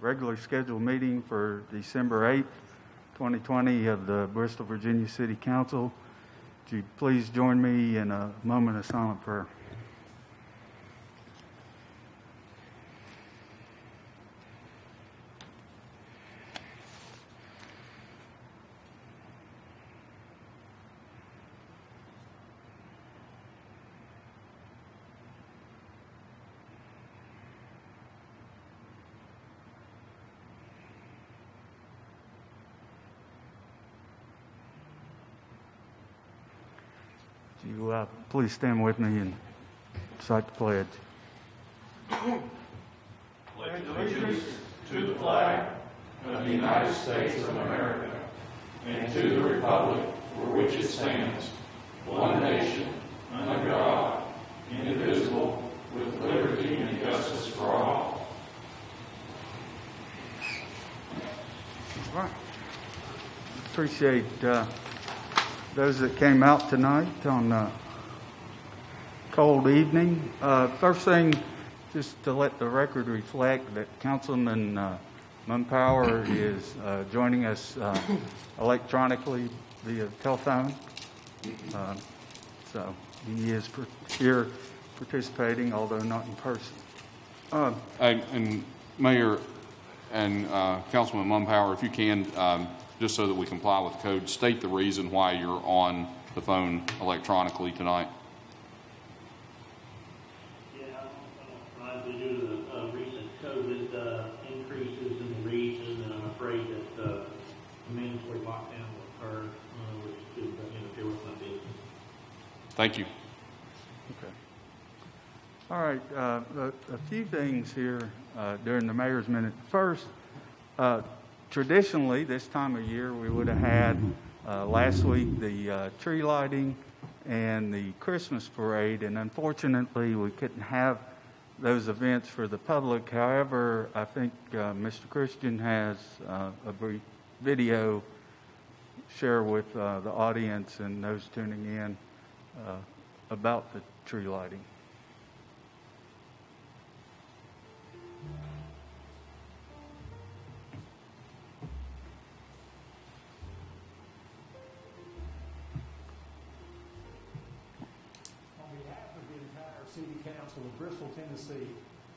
regular scheduled meeting for December 8th, 2020 of the Bristol, Virginia City Council. Would you please join me in a moment of silent prayer? Would you please stand with me and recite the pledge? Pledge allegiance to the flag of the United States of America and to the republic for which it stands, one nation, under God, indivisible, with liberty and justice for all. All right. Appreciate those that came out tonight on a cold evening. First thing, just to let the record reflect that Councilman Mumpower is joining us electronically via telephone. So he is here participating, although not in person. And Mayor and Councilman Mumpower, if you can, just so that we comply with the code, state the reason why you're on the phone electronically tonight. Yeah, I'm due to the recent COVID increases in the region, and I'm afraid that a mandatory lockdown will occur, which could interfere with my business. Thank you. Okay. All right. A few things here during the mayor's minute. First, traditionally, this time of year, we would have had last week the tree lighting and the Christmas parade, and unfortunately, we couldn't have those events for the public. However, I think Mr. Christian has a brief video share with the audience and those tuning in about the tree lighting. City Council of Bristol, Tennessee,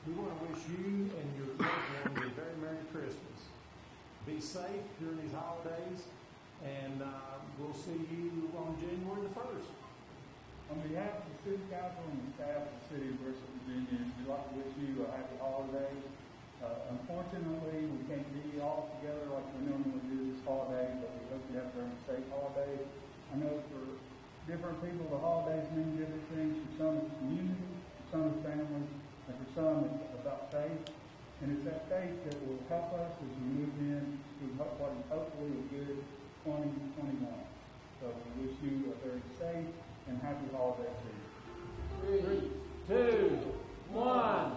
we want to wish you and your loved ones a very Merry Christmas. Be safe during these holidays, and we'll see you on January the 1st. On behalf of the City Council and the staff of the City of Bristol, Virginia, we'd like to wish you a happy holiday. Unfortunately, we can't be all together like we normally do this holiday, but we hope you have a very safe holiday. I know for different people, the holidays mean different things. For some, it's community, for some, it's family, and for some, it's about faith. And it's that faith that will help us as we move in to what is hopefully a good 2021. So we wish you a very safe and happy holiday season. 3, 2, 1.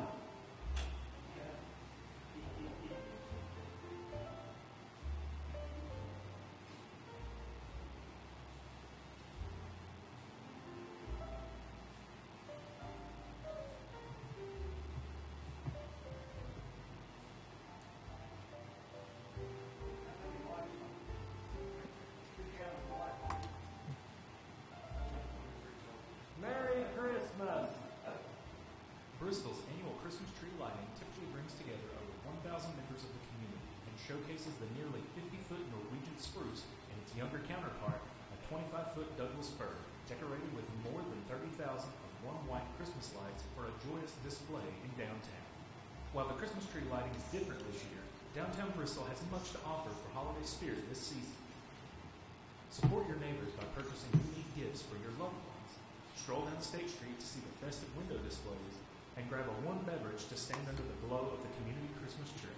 Bristol's annual Christmas tree lighting typically brings together over 1,000 members of the community and showcases the nearly 50-foot Norwegian spruce and its younger counterpart, a 25-foot Douglas fir, decorated with more than 30,000 of warm white Christmas lights for a joyous display in downtown. While the Christmas tree lighting is different this year, downtown Bristol has much to offer for holiday spirit this season. Support your neighbors by purchasing unique gifts for your loved ones. Stroll down State Street to see the festive window displays, and grab a warm beverage to stand under the glow of the community Christmas tree.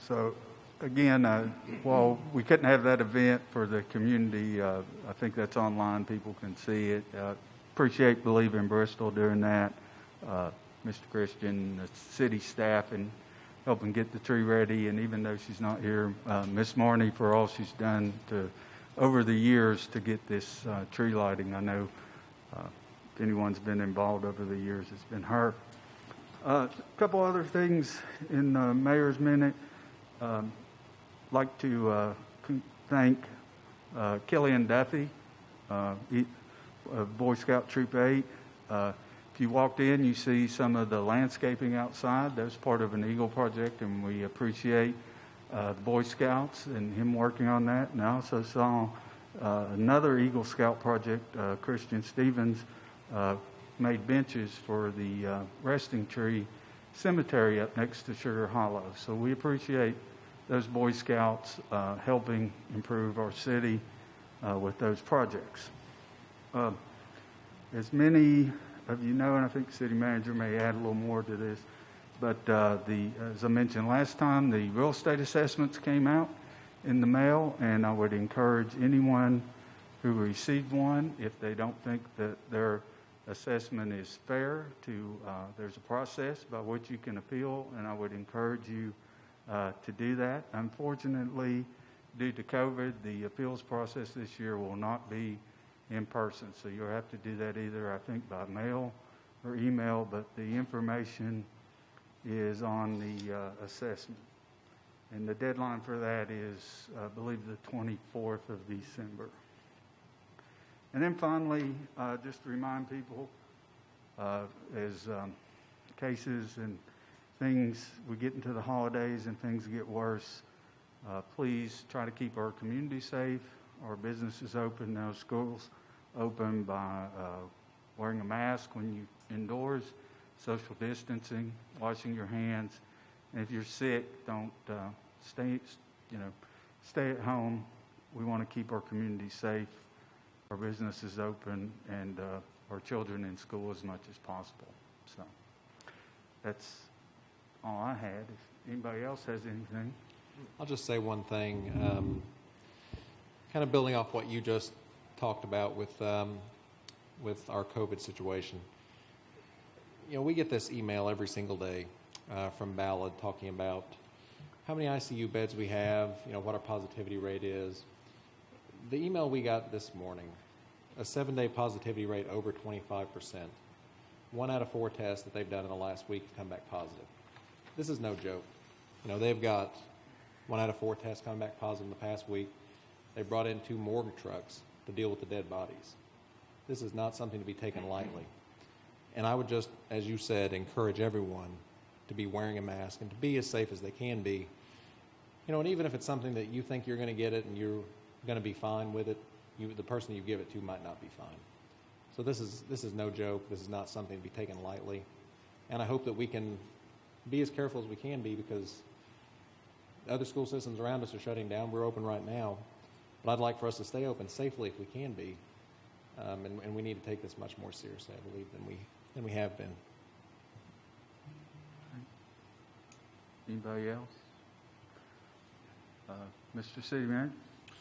So, again, while we couldn't have that event for the community, I think that's online. People can see it. Appreciate Believe in Bristol doing that. Mr. Christian, the city staff, and helping get the tree ready. And even though she's not here, Miss Marnie for all she's done over the years to get this tree lighting. I know if anyone's been involved over the years, it's been her. A couple other things in the mayor's minute. Like to thank Killian Duffy, Boy Scout Troop 8. If you walked in, you see some of the landscaping outside. That's part of an Eagle project, and we appreciate the Boy Scouts and him working on that. And I also saw another Eagle Scout project, Christian Stevens, made benches for the resting tree cemetery up next to Sugar Hollow. So we appreciate those Boy Scouts helping improve our city with those projects. As many of you know, and I think the city manager may add a little more to this, but as I mentioned last time, the real estate assessments came out in the mail, and I would encourage anyone who received one, if they don't think that their assessment is fair, there's a process by which you can appeal, and I would encourage you to do that. Unfortunately, due to COVID, the appeals process this year will not be in person, so you'll have to do that either, I think, by mail or email, but the information is on the assessment. And the deadline for that is, I believe, the 24th of December. And then finally, just to remind people, as cases and things, we get into the holidays and things get worse, please try to keep our community safe, our businesses open, our schools open, by wearing a mask when you're indoors, social distancing, washing your hands. And if you're sick, don't stay at home. We want to keep our community safe, our businesses open, and our children in school as much as possible. So that's all I had. If anybody else has anything. I'll just say one thing, kind of building off what you just talked about with our COVID situation. You know, we get this email every single day from Ballad talking about how many ICU beds we have, what our positivity rate is. The email we got this morning, a 7-day positivity rate over 25%. 1 out of 4 tests that they've done in the last week have come back positive. This is no joke. They've got 1 out of 4 tests coming back positive in the past week. They brought in 2 morgue trucks to deal with the dead bodies. This is not something to be taken lightly. And I would just, as you said, encourage everyone to be wearing a mask and to be as safe as they can be. And even if it's something that you think you're going to get it and you're going to be fine with it, the person you give it to might not be fine. So this is no joke. This is not something to be taken lightly. And I hope that we can be as careful as we can be, because other school systems around us are shutting down. We're open right now. But I'd like for us to stay open safely if we can be. And we need to take this much more seriously, I believe, than we have been. Anybody else? Mr. City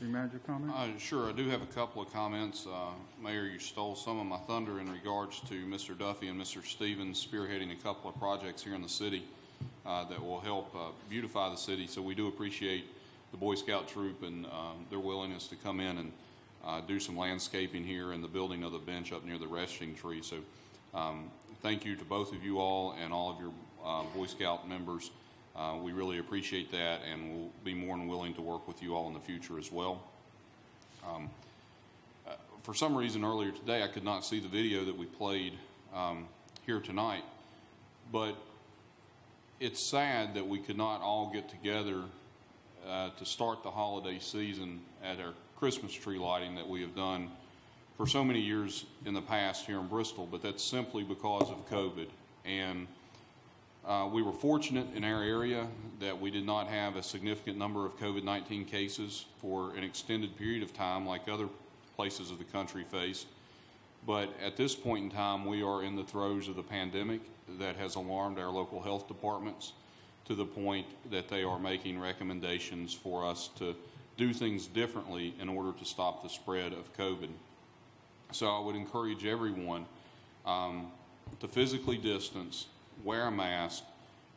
Manager, comment? Sure, I do have a couple of comments. Mayor, you stole some of my thunder in regards to Mr. Duffy and Mr. Stevens spearheading a couple of projects here in the city that will help beautify the city. So we do appreciate the Boy Scout troop and their willingness to come in and do some landscaping here and the building of the bench up near the resting tree. So thank you to both of you all and all of your Boy Scout members. We really appreciate that, and we'll be more than willing to work with you all in the future as well. For some reason earlier today, I could not see the video that we played here tonight, but it's sad that we could not all get together to start the holiday season at our Christmas tree lighting that we have done for so many years in the past here in Bristol, but that's simply because of COVID. And we were fortunate in our area that we did not have a significant number of COVID-19 cases for an extended period of time like other places of the country faced. But at this point in time, we are in the throes of the pandemic that has alarmed our local health departments. to the point that they are making recommendations for us to do things differently in order to stop the spread of COVID. So I would encourage everyone to physically distance, wear a mask,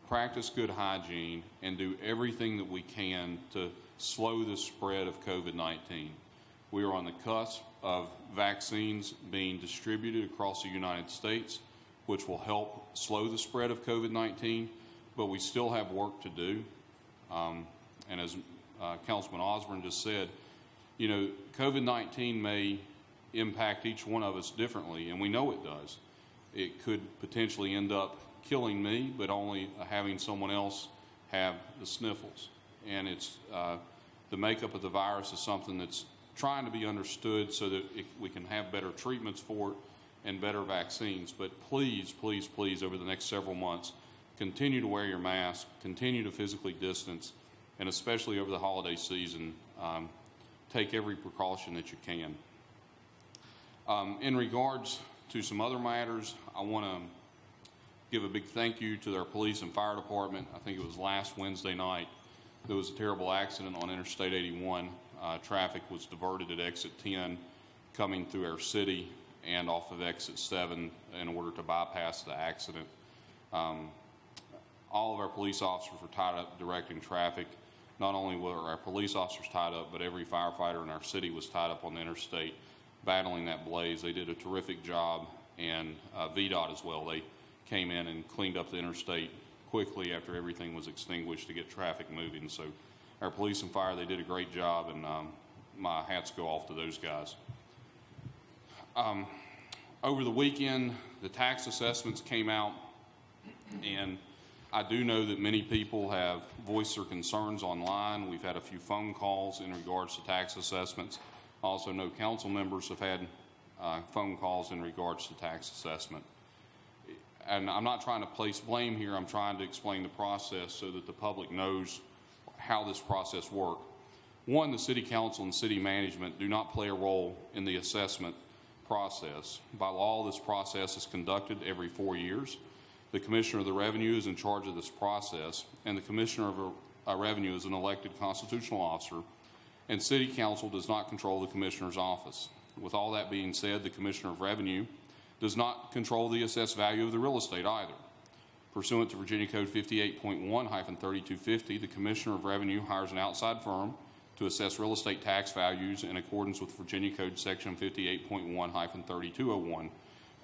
practice good hygiene, and do everything that we can to slow the spread of COVID-19. We are on the cusp of vaccines being distributed across the United States, which will help slow the spread of COVID-19, but we still have work to do. And as Councilman Osborne just said, you know, COVID-19 may impact each one of us differently, and we know it does. It could potentially end up killing me, but only having someone else have the sniffles. And it's the makeup of the virus is something that's trying to be understood so that we can have better treatments for it and better vaccines. But please, please, please, over the next several months, continue to wear your mask, continue to physically distance, and especially over the holiday season, take every precaution that you can. In regards to some other matters, I want to give a big thank you to our police and fire department. I think it was last Wednesday night, there was a terrible accident on Interstate 81. Traffic was diverted at exit 10 coming through our city and off of exit 7 in order to bypass the accident. All of our police officers were tied up directing traffic. Not only were our police officers tied up, but every firefighter in our city was tied up on the interstate battling that blaze. They did a terrific job, and VDOT as well. They came in and cleaned up the interstate quickly after everything was extinguished to get traffic moving. So our police and fire, they did a great job, and my hats go off to those guys. Over the weekend, the tax assessments came out, and I do know that many people have voiced their concerns online. We've had a few phone calls in regards to tax assessments. I also know council members have had phone calls in regards to tax assessment. And I'm not trying to place blame here. I'm trying to explain the process so that the public knows how this process works. One, the city council and city management do not play a role in the assessment process. By law, this process is conducted every 4 years. The Commissioner of the Revenue is in charge of this process, and the Commissioner of Revenue is an elected constitutional officer, and City Council does not control the Commissioner's office. With all that being said, the Commissioner of Revenue does not control the assessed value of the real estate either. Pursuant to Virginia Code 58.1-3250, the Commissioner of Revenue hires an outside firm to assess real estate tax values in accordance with Virginia Code Section 58.1-3201,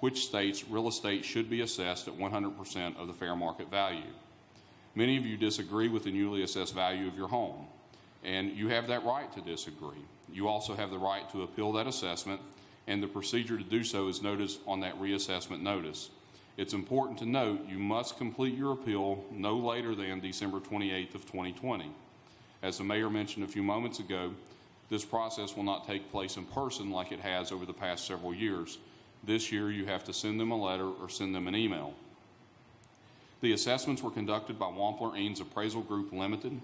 which states real estate should be assessed at 100% of the fair market value. Many of you disagree with the newly assessed value of your home, and you have that right to disagree. You also have the right to appeal that assessment, and the procedure to do so is noticed on that reassessment notice. It's important to note you must complete your appeal no later than December 28th of 2020. As the mayor mentioned a few moments ago, this process will not take place in person like it has over the past several years. This year, you have to send them a letter or send them an email. The assessments were conducted by Wampler Eanes Appraisal Group Limited.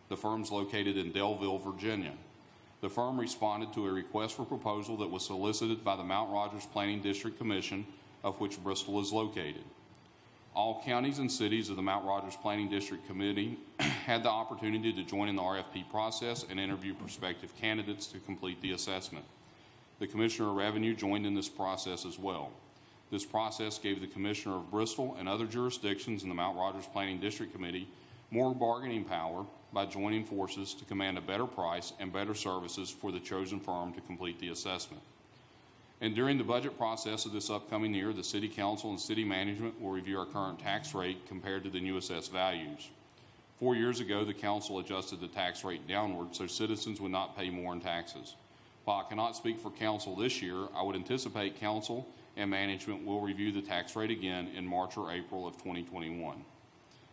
The firm's located in Delville, Virginia. The firm responded to a request for proposal that was solicited by the Mount Rogers Planning District Commission, of which Bristol is located. All counties and cities of the Mount Rogers Planning District Committee had the opportunity to join in the RFP process and interview prospective candidates to complete the assessment. The Commissioner of Revenue joined in this process as well. This process gave the Commissioner of Bristol and other jurisdictions in the Mount Rogers Planning District Committee more bargaining power by joining forces to command a better price and better services for the chosen firm to complete the assessment. And during the budget process of this upcoming year, the City Council and City Management will review our current tax rate compared to the new assessed values. 4 years ago, the Council adjusted the tax rate downward so citizens would not pay more in taxes. While I cannot speak for Council this year, I would anticipate Council and Management will review the tax rate again in March or April of 2021.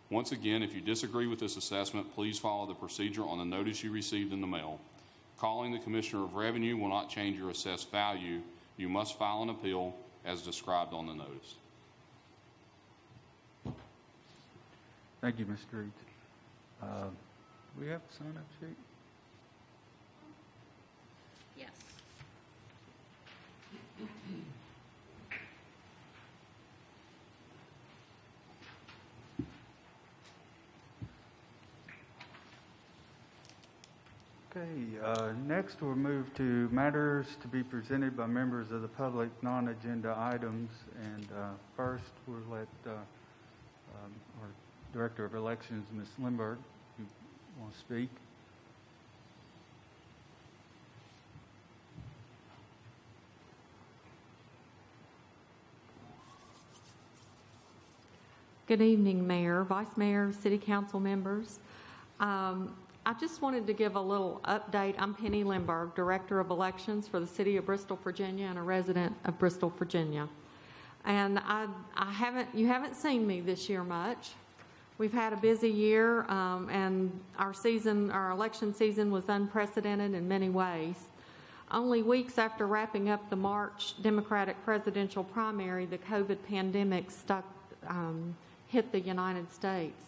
Once again, if you disagree with this assessment, please follow the procedure on the notice you received in the mail. Calling the Commissioner of Revenue will not change your assessed value. You must file an appeal as described on the notice. Thank you, Mr. Reed. We have a sign-up sheet? Yes. Okay, next we'll move to matters to be presented by members of the public, non-agenda items. And first, we'll let our Director of Elections, Ms. Lindberg, who want to speak. Good evening, Mayor, Vice Mayor, City Council members. I just wanted to give a little update. I'm Penny Lindberg, Director of Elections for the City of Bristol, Virginia, and a resident of Bristol, Virginia. And you haven't seen me this year much. We've had a busy year, and our election season was unprecedented in many ways. Only weeks after wrapping up the March Democratic presidential primary, the COVID pandemic hit the United States.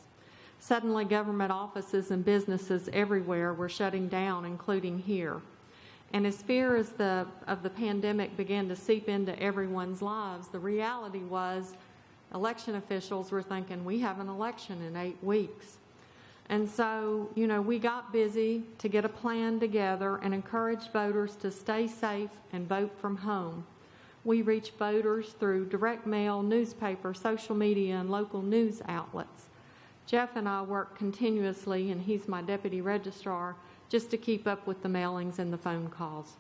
Suddenly, government offices and businesses everywhere were shutting down, including here. And as fear of the pandemic began to seep into everyone's lives, the reality was election officials were thinking, we have an election in 8 weeks. And so, we got busy to get a plan together and encourage voters to stay safe and vote from home. We reach voters through direct mail, newspaper, social media, and local news outlets. Jeff and I work continuously, and he's my deputy registrar, just to keep up with the mailings and the phone calls.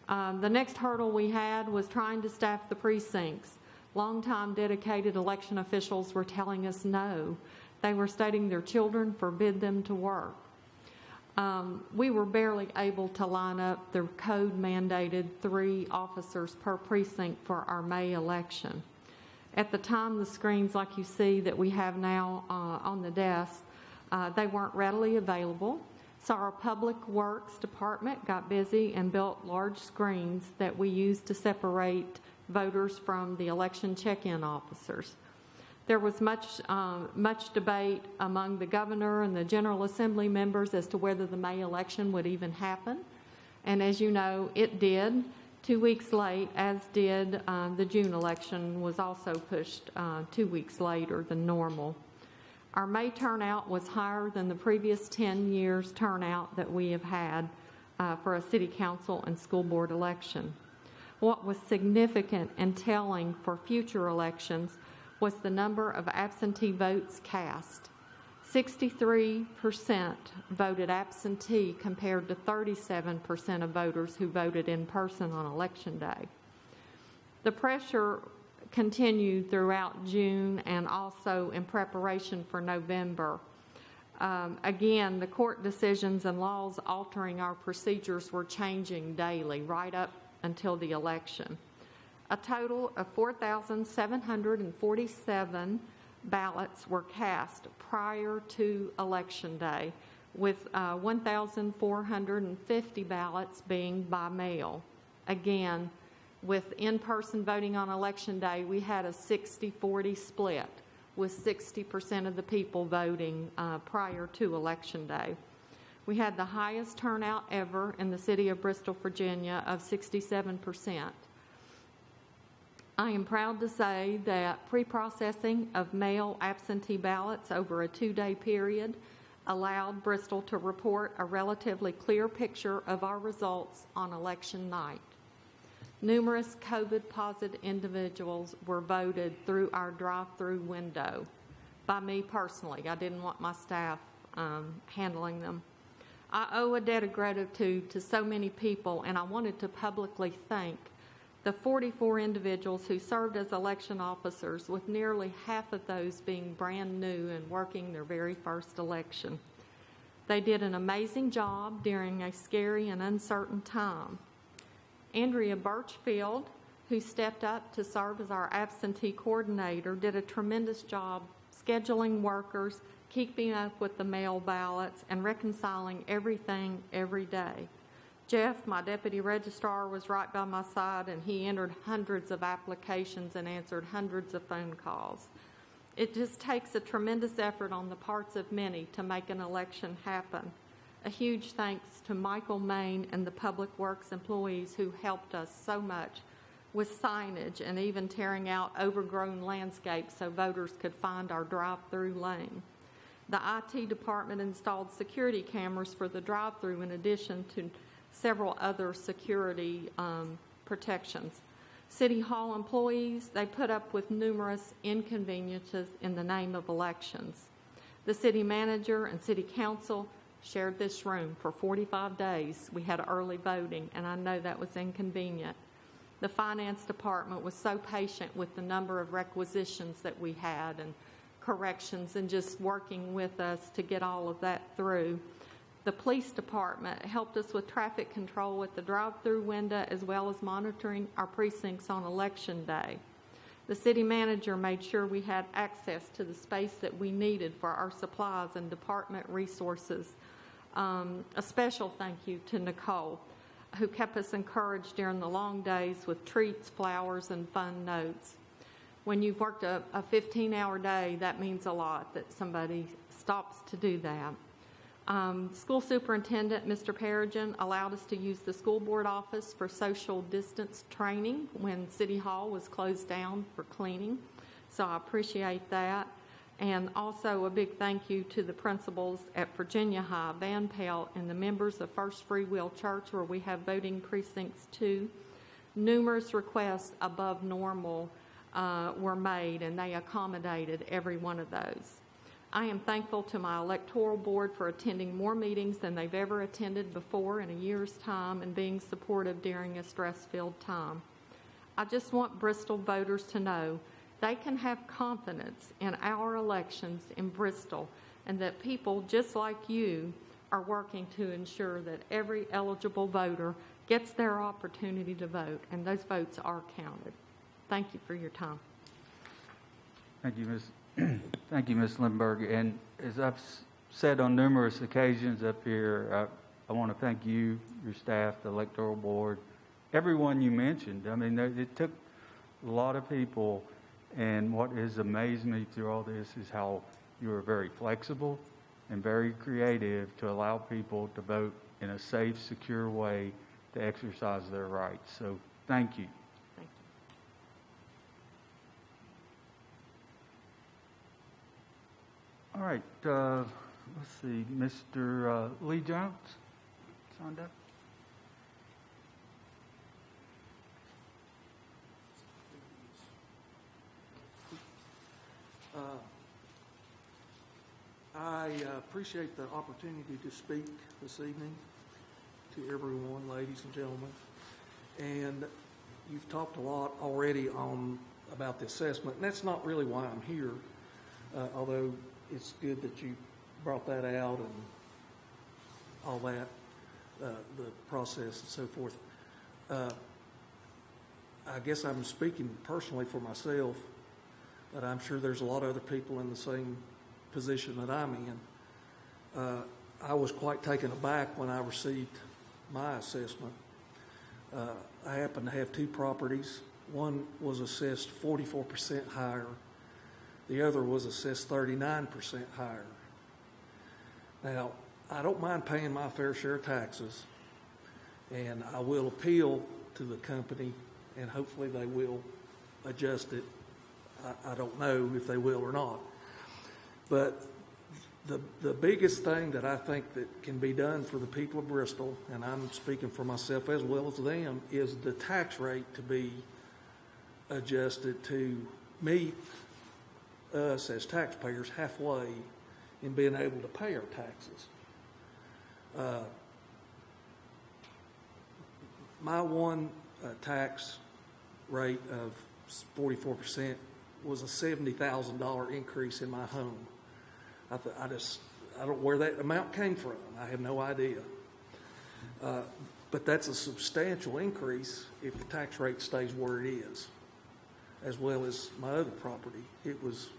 The next hurdle we had was trying to staff the precincts. Longtime dedicated election officials were telling us no. They were stating their children forbid them to work. We were barely able to line up the code-mandated 3 officers per precinct for our May election. At the time, the screens like you see that we have now on the desk, they weren't readily available. So our Public Works Department got busy and built large screens that we used to separate voters from the election check-in officers. There was much debate among the governor and the General Assembly members as to whether the May election would even happen. And as you know, it did. 2 weeks late, as did the June election, was also pushed 2 weeks later than normal. Our May turnout was higher than the previous 10 years turnout that we have had for a city council and school board election. What was significant and telling for future elections was the number of absentee votes cast. 63% voted absentee compared to 37% of voters who voted in person on Election Day. The pressure continued throughout June and also in preparation for November. Again, the court decisions and laws altering our procedures were changing daily, right up until the election. A total of 4,747 ballots were cast prior to Election Day, with 1,450 ballots being by mail. Again, with in-person voting on Election Day, we had a 60-40 split, with 60% of the people voting prior to Election Day. We had the highest turnout ever in the city of Bristol, Virginia, of 67%. I am proud to say that pre-processing of mail absentee ballots over a 2-day period allowed Bristol to report a relatively clear picture of our results on election night. Numerous COVID-positive individuals were voted through our drive-through window by me personally. I didn't want my staff handling them. I owe a debt of gratitude to so many people, and I wanted to publicly thank the 44 individuals who served as election officers, with nearly half of those being brand new and working their very first election. They did an amazing job during a scary and uncertain time. Andrea Birchfield, who stepped up to serve as our absentee coordinator, did a tremendous job scheduling workers, keeping up with the mail ballots, and reconciling everything every day. Jeff, my deputy registrar, was right by my side, and he entered hundreds of applications and answered hundreds of phone calls. It just takes a tremendous effort on the parts of many to make an election happen. A huge thanks to Michael Main and the Public Works employees who helped us so much with signage and even tearing out overgrown landscapes so voters could find our drive-through lane. The IT department installed security cameras for the drive-through in addition to several other security protections. City Hall employees, they put up with numerous inconveniences in the name of elections. The city manager and city council shared this room for 45 days. We had early voting, and I know that was inconvenient. The finance department was so patient with the number of requisitions that we had and corrections and just working with us to get all of that through. The police department helped us with traffic control at the drive-through window as well as monitoring our precincts on election day. The city manager made sure we had access to the space that we needed for our supplies and department resources. A special thank you to Nicole, who kept us encouraged during the long days with treats, flowers, and fun notes. When you've worked a 15-hour day, that means a lot that somebody stops to do that. School superintendent, Mr. Perigin, allowed us to use the school board office for social distance training when City Hall was closed down for cleaning. So I appreciate that. And also a big thank you to the principals at Virginia High, Van Pelt, and the members of First Free Will Church, where we have voting precincts too. Numerous requests above normal were made, and they accommodated every one of those. I am thankful to my electoral board for attending more meetings than they've ever attended before in a year's time and being supportive during a stress-filled time. I just want Bristol voters to know they can have confidence in our elections in Bristol and that people just like you are working to ensure that every eligible voter gets their opportunity to vote, and those votes are counted. Thank you for your time. Thank you, Ms. Thank you, Ms. Lindberg. And as I've said on numerous occasions up here, I want to thank you, your staff, the electoral board, everyone you mentioned. I mean, it took a lot of people, and what has amazed me through all this is how you are very flexible and very creative to allow people to vote in a safe, secure way to exercise their rights. So thank you. Thank you. All right, let's see, Mr. Lee Jones signed up. I appreciate the opportunity to speak this evening to everyone, ladies and gentlemen. And you've talked a lot already about the assessment, and that's not really why I'm here, although it's good that you brought that out and all that, the process and so forth. I guess I'm speaking personally for myself, but I'm sure there's a lot of other people in the same position that I'm in. I was quite taken aback when I received my assessment. I happen to have two properties. One was assessed 44% higher. The other was assessed 39% higher. Now, I don't mind paying my fair share of taxes, and I will appeal to the company, and hopefully they will adjust it. I don't know if they will or not. But the biggest thing that I think that can be done for the people of Bristol, and I'm speaking for myself as well as them, is the tax rate to be adjusted to meet us as taxpayers halfway in being able to pay our taxes. My one tax rate of 44% was a $70,000 increase in my home. I don't know where that amount came from. I have no idea. But that's a substantial increase if the tax rate stays where it is, as well as my other property. It was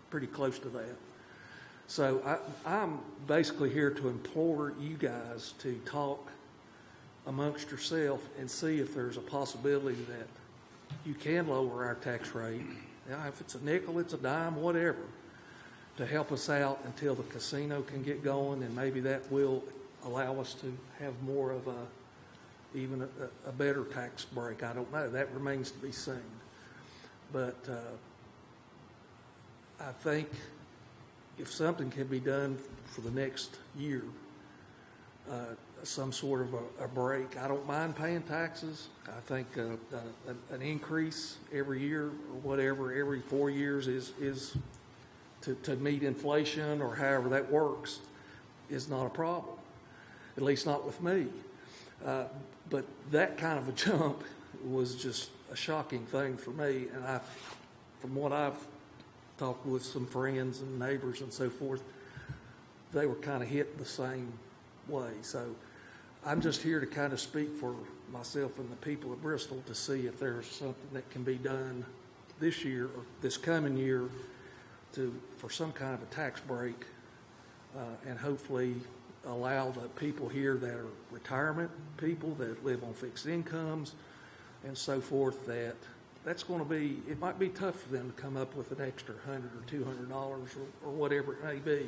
pretty close to that. So I'm basically here to implore you guys to talk amongst yourself and see if there's a possibility that you can lower our tax rate. Now, if it's a nickel, it's a dime, whatever, to help us out until the casino can get going, and maybe that will allow us to have more of even a better tax break. I don't know. That remains to be seen. But I think if something can be done for the next year, some sort of a break. I don't mind paying taxes. I think an increase every year or whatever, every 4 years is to meet inflation or however that works is not a problem, at least not with me. But that kind of a jump was just a shocking thing for me. And from what I've talked with some friends and neighbors and so forth, they were kind of hit the same way. So I'm just here to kind of speak for myself and the people of Bristol to see if there's something that can be done this year or this coming year for some kind of a tax break, and hopefully allow the people here that are retirement people that live on fixed incomes and so forth, that's going to be, it might be tough for them to come up with an extra $100 or $200 or whatever it may be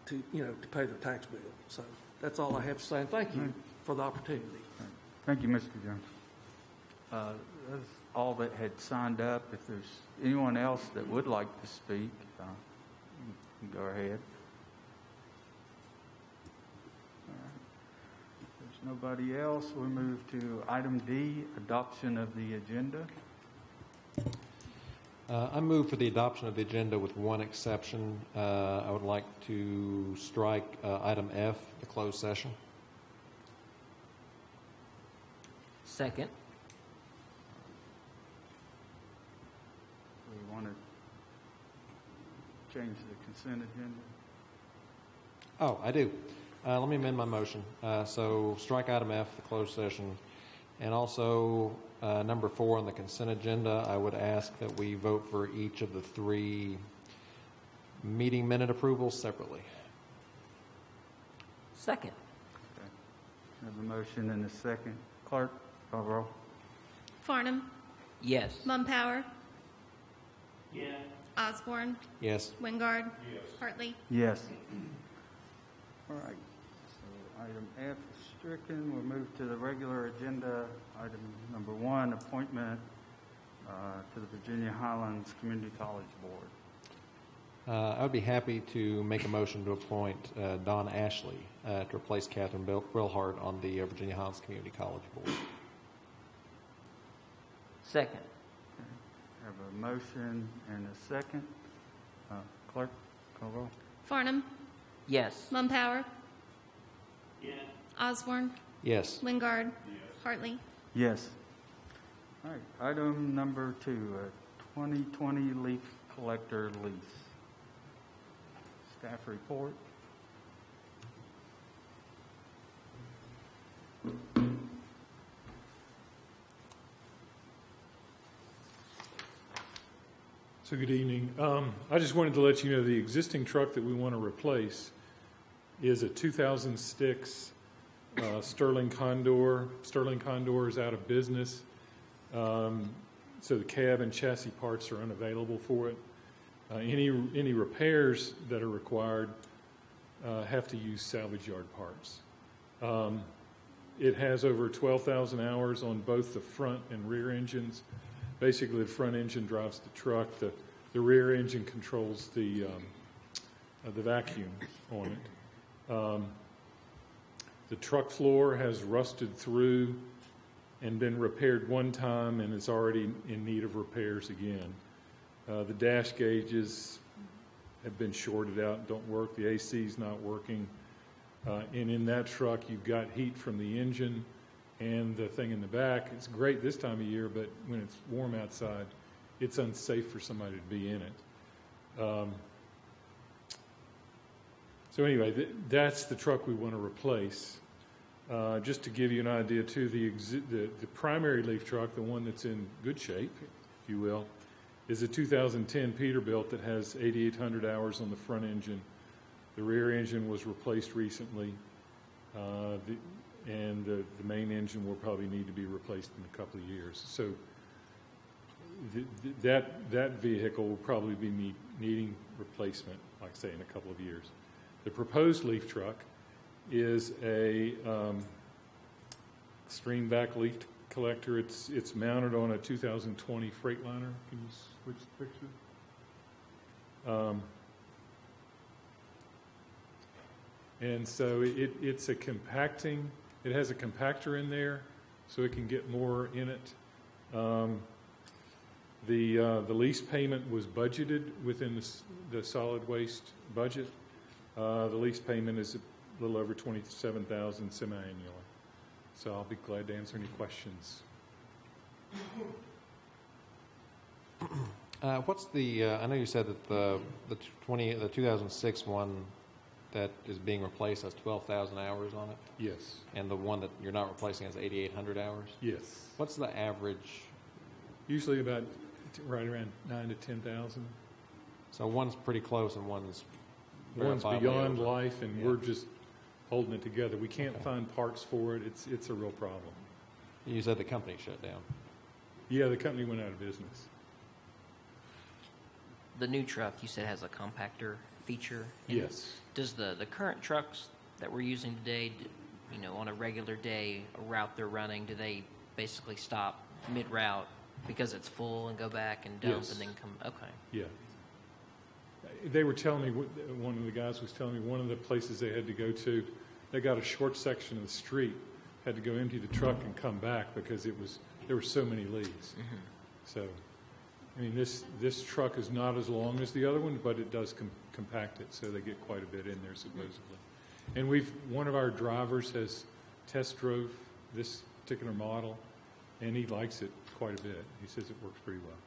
to pay their tax bill. So that's all I have to say, and thank you for the opportunity. Thank you, Mr. Jones. That's all that had signed up. If there's anyone else that would like to speak, you can go ahead. All right. If there's nobody else, we'll move to item D, adoption of the agenda. I move for the adoption of the agenda with one exception. I would like to strike item F, the closed session. Second. We want to change the consent agenda. Oh, I do. Let me amend my motion. So strike item F, the closed session. And also number 4 on the consent agenda, I would ask that we vote for each of the 3 meeting minute approvals separately. Second. Okay. I have a motion and a second. Clerk, call roll. Farnham. Yes. Mumpower. Yeah. Osborne. Yes. Wingard. Yes. Hartley. Yes. All right. So item F is stricken. We'll move to the regular agenda. Item number 1, appointment to the Virginia Highlands Community College Board. I would be happy to make a motion to appoint Don Ashley to replace Catherine Wilhart on the Virginia Highlands Community College Board. Second. Okay. Have a motion and a second. Clerk, call roll. Farnham. Yes. Mumpower. Yeah. Osborne. Yes. Wingard. Yes. Hartley. Yes. All right. Item number 2, 2020 leaf collector lease. Staff report. So good evening. I just wanted to let you know the existing truck that we want to replace is a 2006 Sterling Condor. Sterling Condor is out of business, so the cab and chassis parts are unavailable for it. Any repairs that are required have to use salvage yard parts. It has over 12,000 hours on both the front and rear engines. Basically, the front engine drives the truck. The rear engine controls the vacuum on it. The truck floor has rusted through and been repaired one time and is already in need of repairs again. The dash gauges have been shorted out and don't work. The AC is not working. And in that truck, you've got heat from the engine and the thing in the back. It's great this time of year, but when it's warm outside, it's unsafe for somebody to be in it. So anyway, that's the truck we want to replace. Just to give you an idea, too, the primary leaf truck, the one that's in good shape, if you will, is a 2010 Peterbilt that has 8,800 hours on the front engine. The rear engine was replaced recently, and the main engine will probably need to be replaced in a couple of years. So that vehicle will probably be needing replacement, like I say, in a couple of years. The proposed leaf truck is a stream back leaf collector. It's mounted on a 2020 Freightliner. Can you switch the picture? And so it's a compacting, it has a compactor in there so it can get more in it. The lease payment was budgeted within the solid waste budget. The lease payment is a little over $27,000 semi-annually. So I'll be glad to answer any questions. What's the? I know you said that the 2006 one that is being replaced has 12,000 hours on it, Yes. and the one that you're not replacing has 8,800 hours. Yes. What's the average? Usually about right around 9,000 to 10,000. So one's pretty close, and one's One's verifiably beyond over. life, and Yeah. we're just holding it together. We can't Okay. find parts for it. It's a real problem. You said the company shut down. Yeah, the company went out of business. The new truck you said has a compactor feature. in it. Yes. Does the current trucks that we're using today, on a regular day, a route they're running, do they basically stop mid-route because it's full and go back and dump Yes. and then come? Okay. Yeah. They were telling me, one of the guys was telling me one of the places they had to go to, they got a short section of the street, had to go empty the truck and come back because there were so many leads. Mm-hmm. So, I mean, this truck is not as long as the other one, but it does compact it, so they get quite a bit in there supposedly. And one of our drivers has test drove this particular model, and he likes it quite a bit. He says it works pretty well.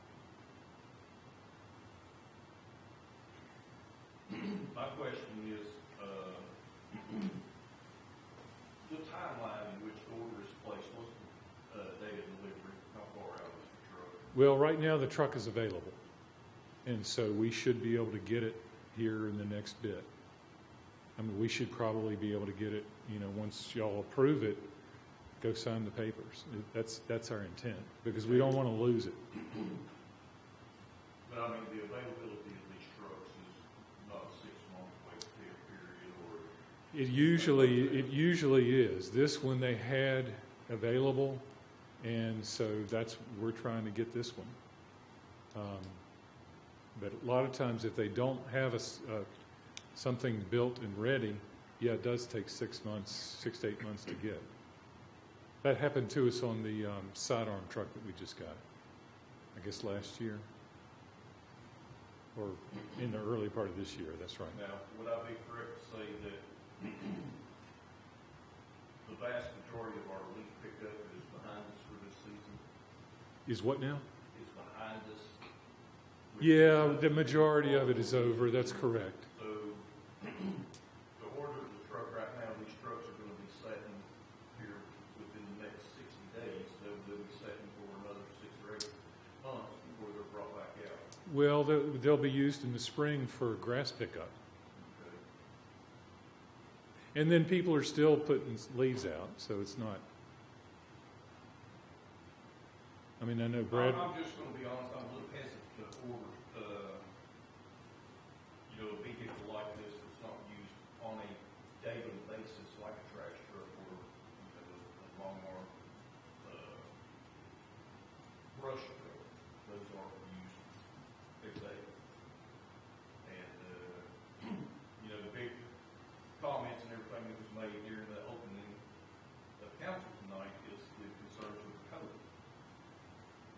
My question is, the timeline in which the order is placed, what's the date of delivery? How far out is the truck? Well, right now the truck is available, and so we should be able to get it here in the next bit. I mean, we should probably be able to get it, once y'all approve it, go sign the papers. That's our intent, because we don't want to lose it. But I mean, the availability of these trucks is not a 6-month wait period, or It usually is. This one they had available, and so we're trying to get this one. But a lot of times, if they don't have something built and ready, yeah, it does take 6 to 8 months to get. That happened to us on the sidearm truck that we just got, I guess last year, or in the early part of this year. That's right. Now, would I be correct to say that the vast majority of our leaf pickup is behind us for this season? Is what now? Is behind us? Yeah, the majority of it is over. That's correct. So, the order of the truck right now, these trucks are going to be sitting here within the next 60 days. They'll be sitting for another 6 or 8 months before they're brought back out. Well, they'll be used in the spring for grass pickup. Okay. And then people are still putting leaves out, so it's not. I mean, I know Brad. I'm just going to be honest, I'm a little hesitant to order, a vehicle like this that's not used on a daily basis like a trash truck or, a long arm, brush truck. Those are used every day. And, the big comments and everything that was made during the opening of council tonight is the concerns with COVID.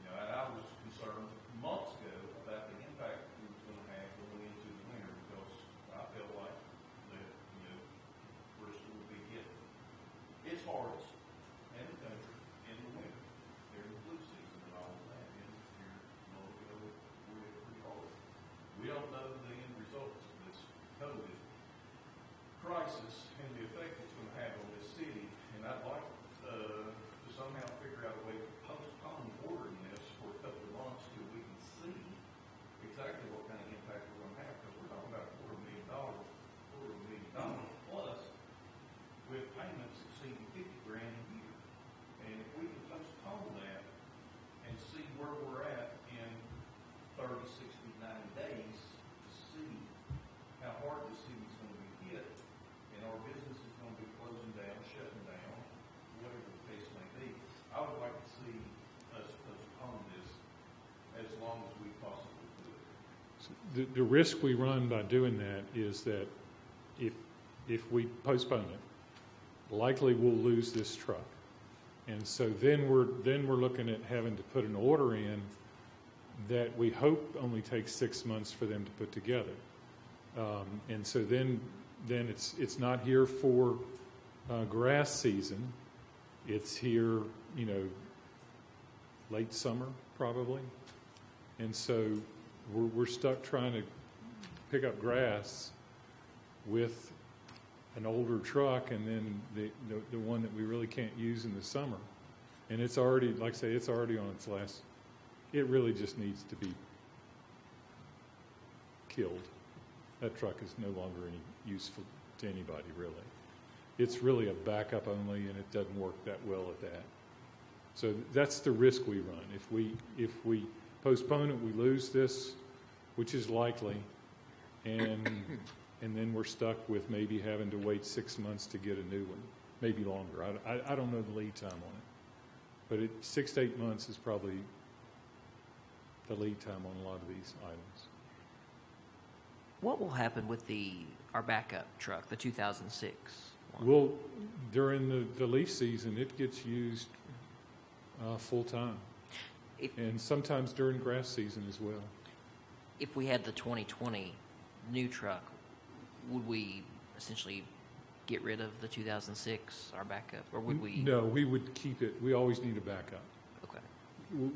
And I was concerned months ago about the impact it was going to have going into the winter because I felt like that, Bristol would be hit its hardest in the country in the winter during the flu season and all of that. And here, we're pretty hard. We don't know the end results of this COVID crisis and the effect it's going to have on this city. And I'd like to somehow figure out a way to postpone ordering this for a couple of months till we can see exactly what kind of impact we're going to have. Because we're talking about $250,000 plus with payments exceeding $50,000 a year. And if we can postpone that and see where we're at in 30, 60, 90 days to see how hard the city's going to be hit and our The risk we run by doing that is that if we postpone it, likely we'll lose this truck. And so then we're looking at having to put an order in that we hope only takes 6 months for them to put together. And so then it's not here for grass season. It's here, late summer probably. And so we're stuck trying to pick up grass with an older truck, and then the one that we really can't use in the summer. And it's already, like I say, it's already on its last. It really just needs to be killed. That truck is no longer any useful to anybody, really. It's really a backup only, and it doesn't work that well at that. So that's the risk we run. If we postpone it, we lose this, which is likely, and then we're stuck with maybe having to wait 6 months to get a new one, maybe longer. I don't know the lead time on it, but 6 to 8 months is probably the lead time on a lot of these items. What will happen with our backup truck, the 2006 one? Well, during the leaf season, it gets used full time, and sometimes during grass season as well. If we had the 2020 new truck, would we essentially get rid of the 2006, our backup, or would we? No, we would keep it. We always need a backup. Okay.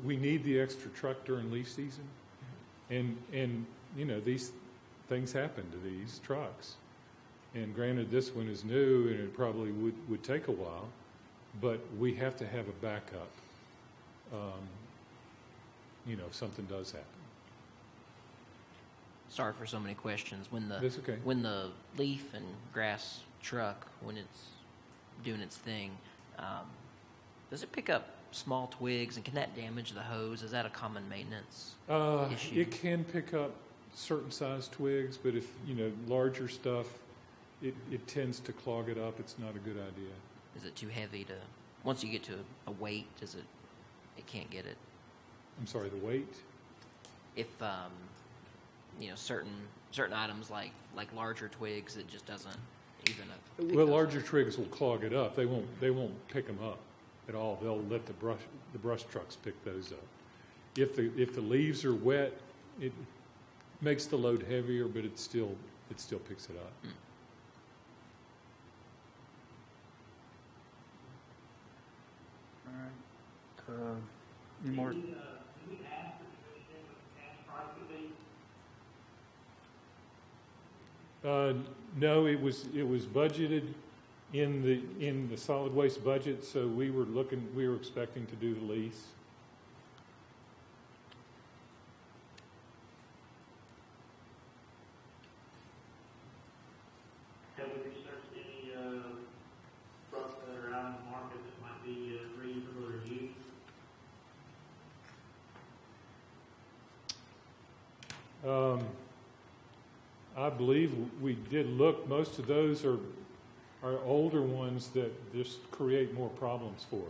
We need the extra truck during leaf season, and these things happen to these trucks. And granted, this one is new, and it probably would take a while, but we have to have a backup. If something does happen. Sorry for so many questions. That's okay. When the leaf and grass truck, when it's doing its thing, does it pick up small twigs, and can that damage the hose? Is that a common maintenance issue? It can pick up certain size twigs, but if larger stuff, it tends to clog it up. It's not a good idea. Is it too heavy to? Once you get to a weight, it can't get it? I'm sorry, the weight? If certain items like larger twigs, it just doesn't even. Well, larger twigs will clog it up. They won't pick them up at all. They'll let the brush trucks pick those up. If the leaves are wet, it makes the load heavier, but it still picks it up. All right. Any more? Can we ask the commission what the cash price would be? No, it was budgeted in the solid waste budget, so we were expecting to do the lease. Have we researched any trucks that are out in the market that might be reasonable to use? I believe we did look. Most of those are older ones that just create more problems for us.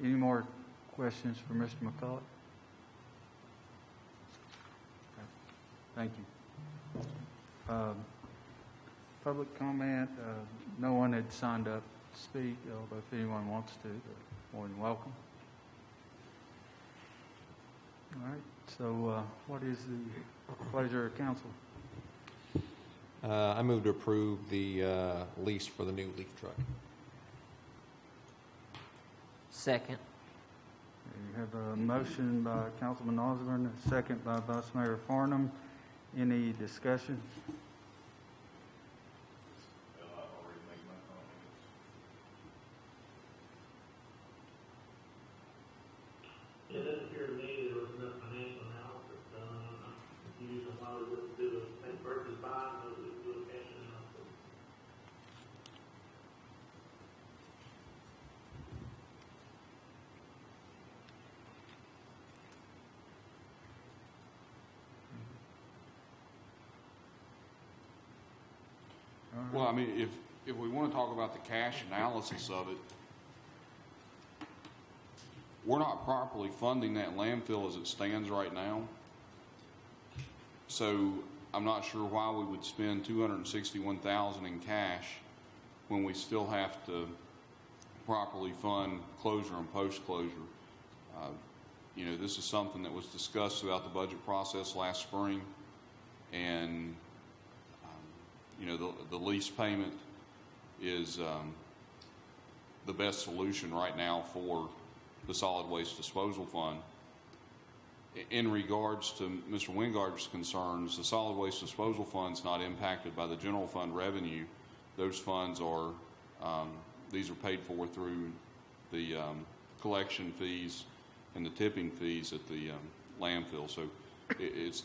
Any more questions for Mr. McCullough? Thank you. Public comment, no one had signed up to speak, although if anyone wants to, they're more than welcome. All right, so what is the pleasure of council? I move to approve the lease for the new leaf truck. Second. You have a motion by Councilman Osborne, a second by Vice Mayor Farnham. Any discussion? It doesn't appear to me there was enough financial analysis done. I'm confused on why we wouldn't do a think versus buy, but we do a cash analysis. Well, I mean, if we want to talk about the cash analysis of it, we're not properly funding that landfill as it stands right now. So I'm not sure why we would spend $261,000 in cash when we still have to properly fund closure and post-closure. You know, this is something that was discussed throughout the budget process last spring, and you know, the lease payment is the best solution right now for the solid waste disposal fund. In regards to Mr. Wingard's concerns, the solid waste disposal fund is not impacted by the general fund revenue. Those funds are, these are paid for through the collection fees and the tipping fees at the landfill. So it's,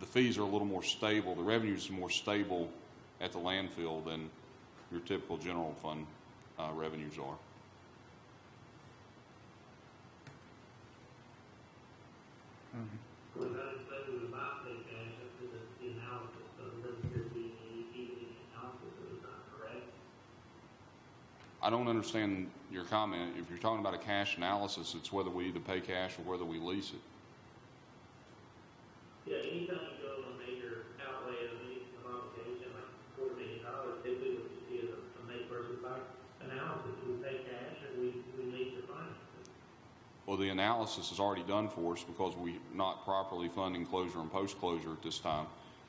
the fees are a little more stable. The revenue is more stable at the landfill than your typical general fund revenues are. Well, that was about the cash after the analysis, so there doesn't appear to be any analysis that was done, correct? I don't understand your comment. If you're talking about a cash analysis, it's whether we either pay cash or whether we lease it. Yeah, anytime you go on a major outlay of any obligation, like $4 million, typically what you see is a make versus buy analysis. We pay cash and we lease the finance. Well, the analysis is already done for us because we're not properly funding closure and post-closure at this time.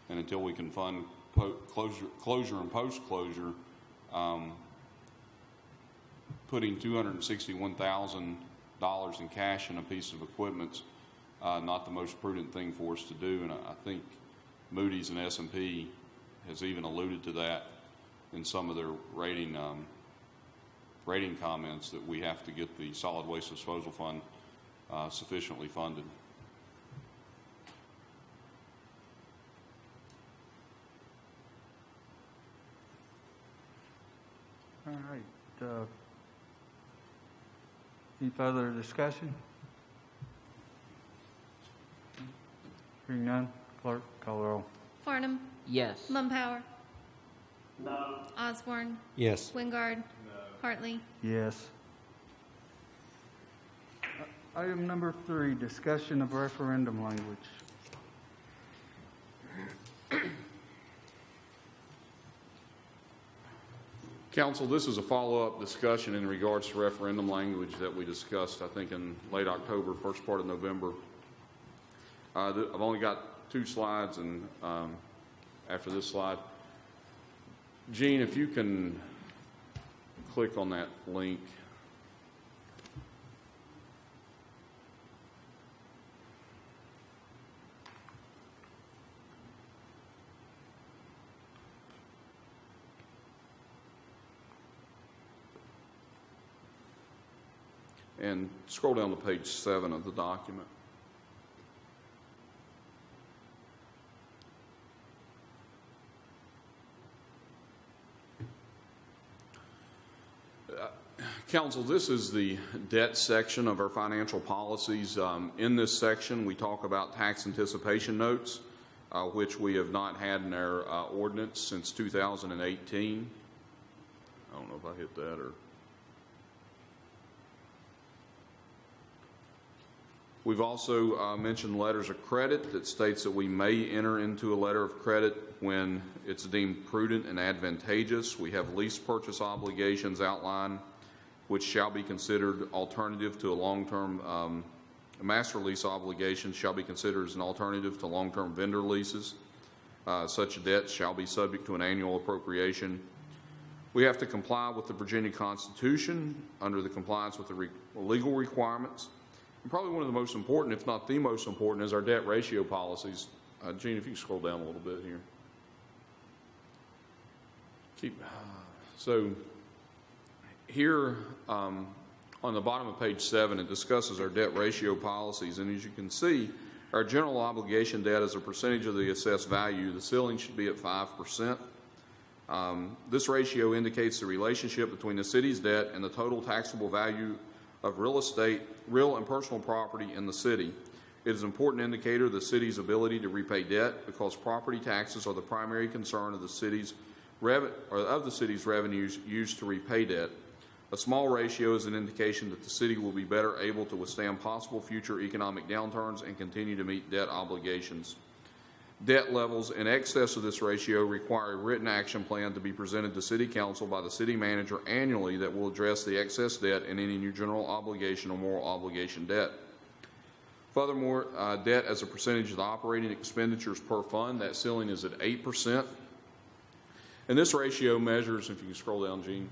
And until we can fund closure and post-closure, putting $261,000 in cash in a piece of equipment's not the most prudent thing for us to do. And I think Moody's and S&P has even alluded to that in some of their rating comments, that we have to get the solid waste disposal fund sufficiently funded. All right. Any further discussion? Hearing none, clerk, call the roll. Farnum. Yes. Mumpower. No. Osborne. Yes. Wingard. Hartley. Yes. Item number 3, discussion of referendum language. Council, this is a follow-up discussion in regards to referendum language that we discussed, I think, in late October, first part of November. I've only got 2 slides, and after this slide, Gene, if you can click on that link. And scroll down to page 7 of the document. Council, this is the debt section of our financial policies. In this section, we talk about tax anticipation notes, which we have not had in our ordinance since 2018. I don't know if I hit that or... We've also mentioned letters of credit that states that we may enter into a letter of credit when it's deemed prudent and advantageous. We have lease purchase obligations outlined, which shall be considered alternative to a long-term master lease obligation, shall be considered as an alternative to long-term vendor leases. Such debts shall be subject to an annual appropriation. We have to comply with the Virginia Constitution under the compliance with the legal requirements. And probably one of the most important, if not the most important, is our debt ratio policies. Gene, if you scroll down a little bit here. So here on the bottom of page 7, it discusses our debt ratio policies. And as you can see, our general obligation debt as a percentage of the assessed value, the ceiling should be at 5%. This ratio indicates the relationship between the city's debt and the total taxable value of real estate, real and personal property in the city. It is an important indicator of the city's ability to repay debt because property taxes are the primary concern of the city's of the city's revenues used to repay debt. A small ratio is an indication that the city will be better able to withstand possible future economic downturns and continue to meet debt obligations. Debt levels in excess of this ratio require a written action plan to be presented to City Council by the city manager annually that will address the excess debt and any new general obligation or moral obligation debt. Furthermore, debt as a percentage of the operating expenditures per fund, that ceiling is at 8%. And this ratio measures, if you can scroll down, Gene,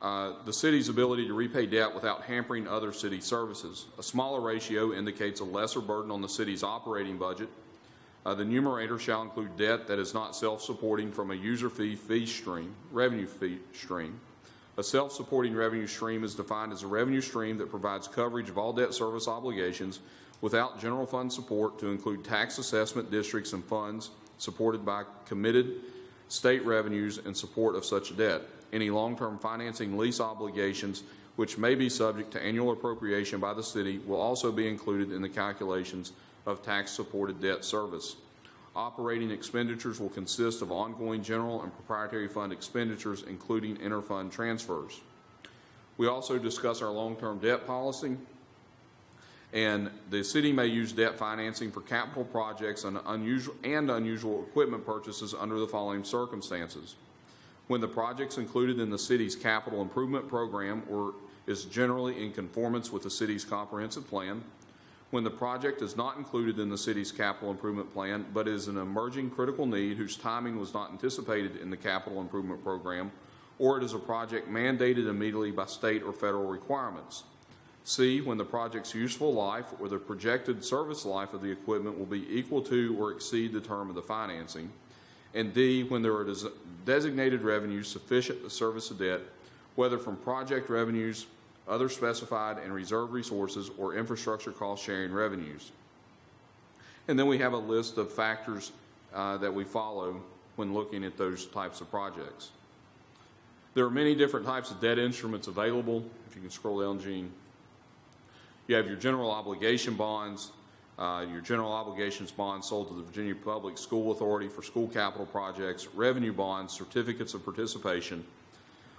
the city's ability to repay debt without hampering other city services. A smaller ratio indicates a lesser burden on the city's operating budget. The numerator shall include debt that is not self-supporting from a user fee revenue fee stream. A self-supporting revenue stream is defined as a revenue stream that provides coverage of all debt service obligations without general fund support to include tax assessment districts and funds supported by committed state revenues in support of such debt. Any long-term financing lease obligations which may be subject to annual appropriation by the city will also be included in the calculations of tax-supported debt service. Operating expenditures will consist of ongoing general and proprietary fund expenditures, including inter-fund transfers. We also discuss our long-term debt policy, and the city may use debt financing for capital projects and unusual equipment purchases under the following circumstances. When the projects included in the city's capital improvement program is generally in conformance with the city's comprehensive plan. When the project is not included in the city's capital improvement plan, but is an emerging critical need whose timing was not anticipated in the capital improvement program, or it is a project mandated immediately by state or federal requirements. C, when the project's useful life or the projected service life of the equipment will be equal to or exceed the term of the financing. And D, when there are designated revenues sufficient to service the debt, whether from project revenues, other specified and reserved resources, or infrastructure cost-sharing revenues. And then we have a list of factors that we follow when looking at those types of projects. There are many different types of debt instruments available. If you can scroll down, Gene. You have your general obligation bonds, your general obligations bonds sold to the Virginia Public School Authority for school capital projects, revenue bonds, certificates of participation,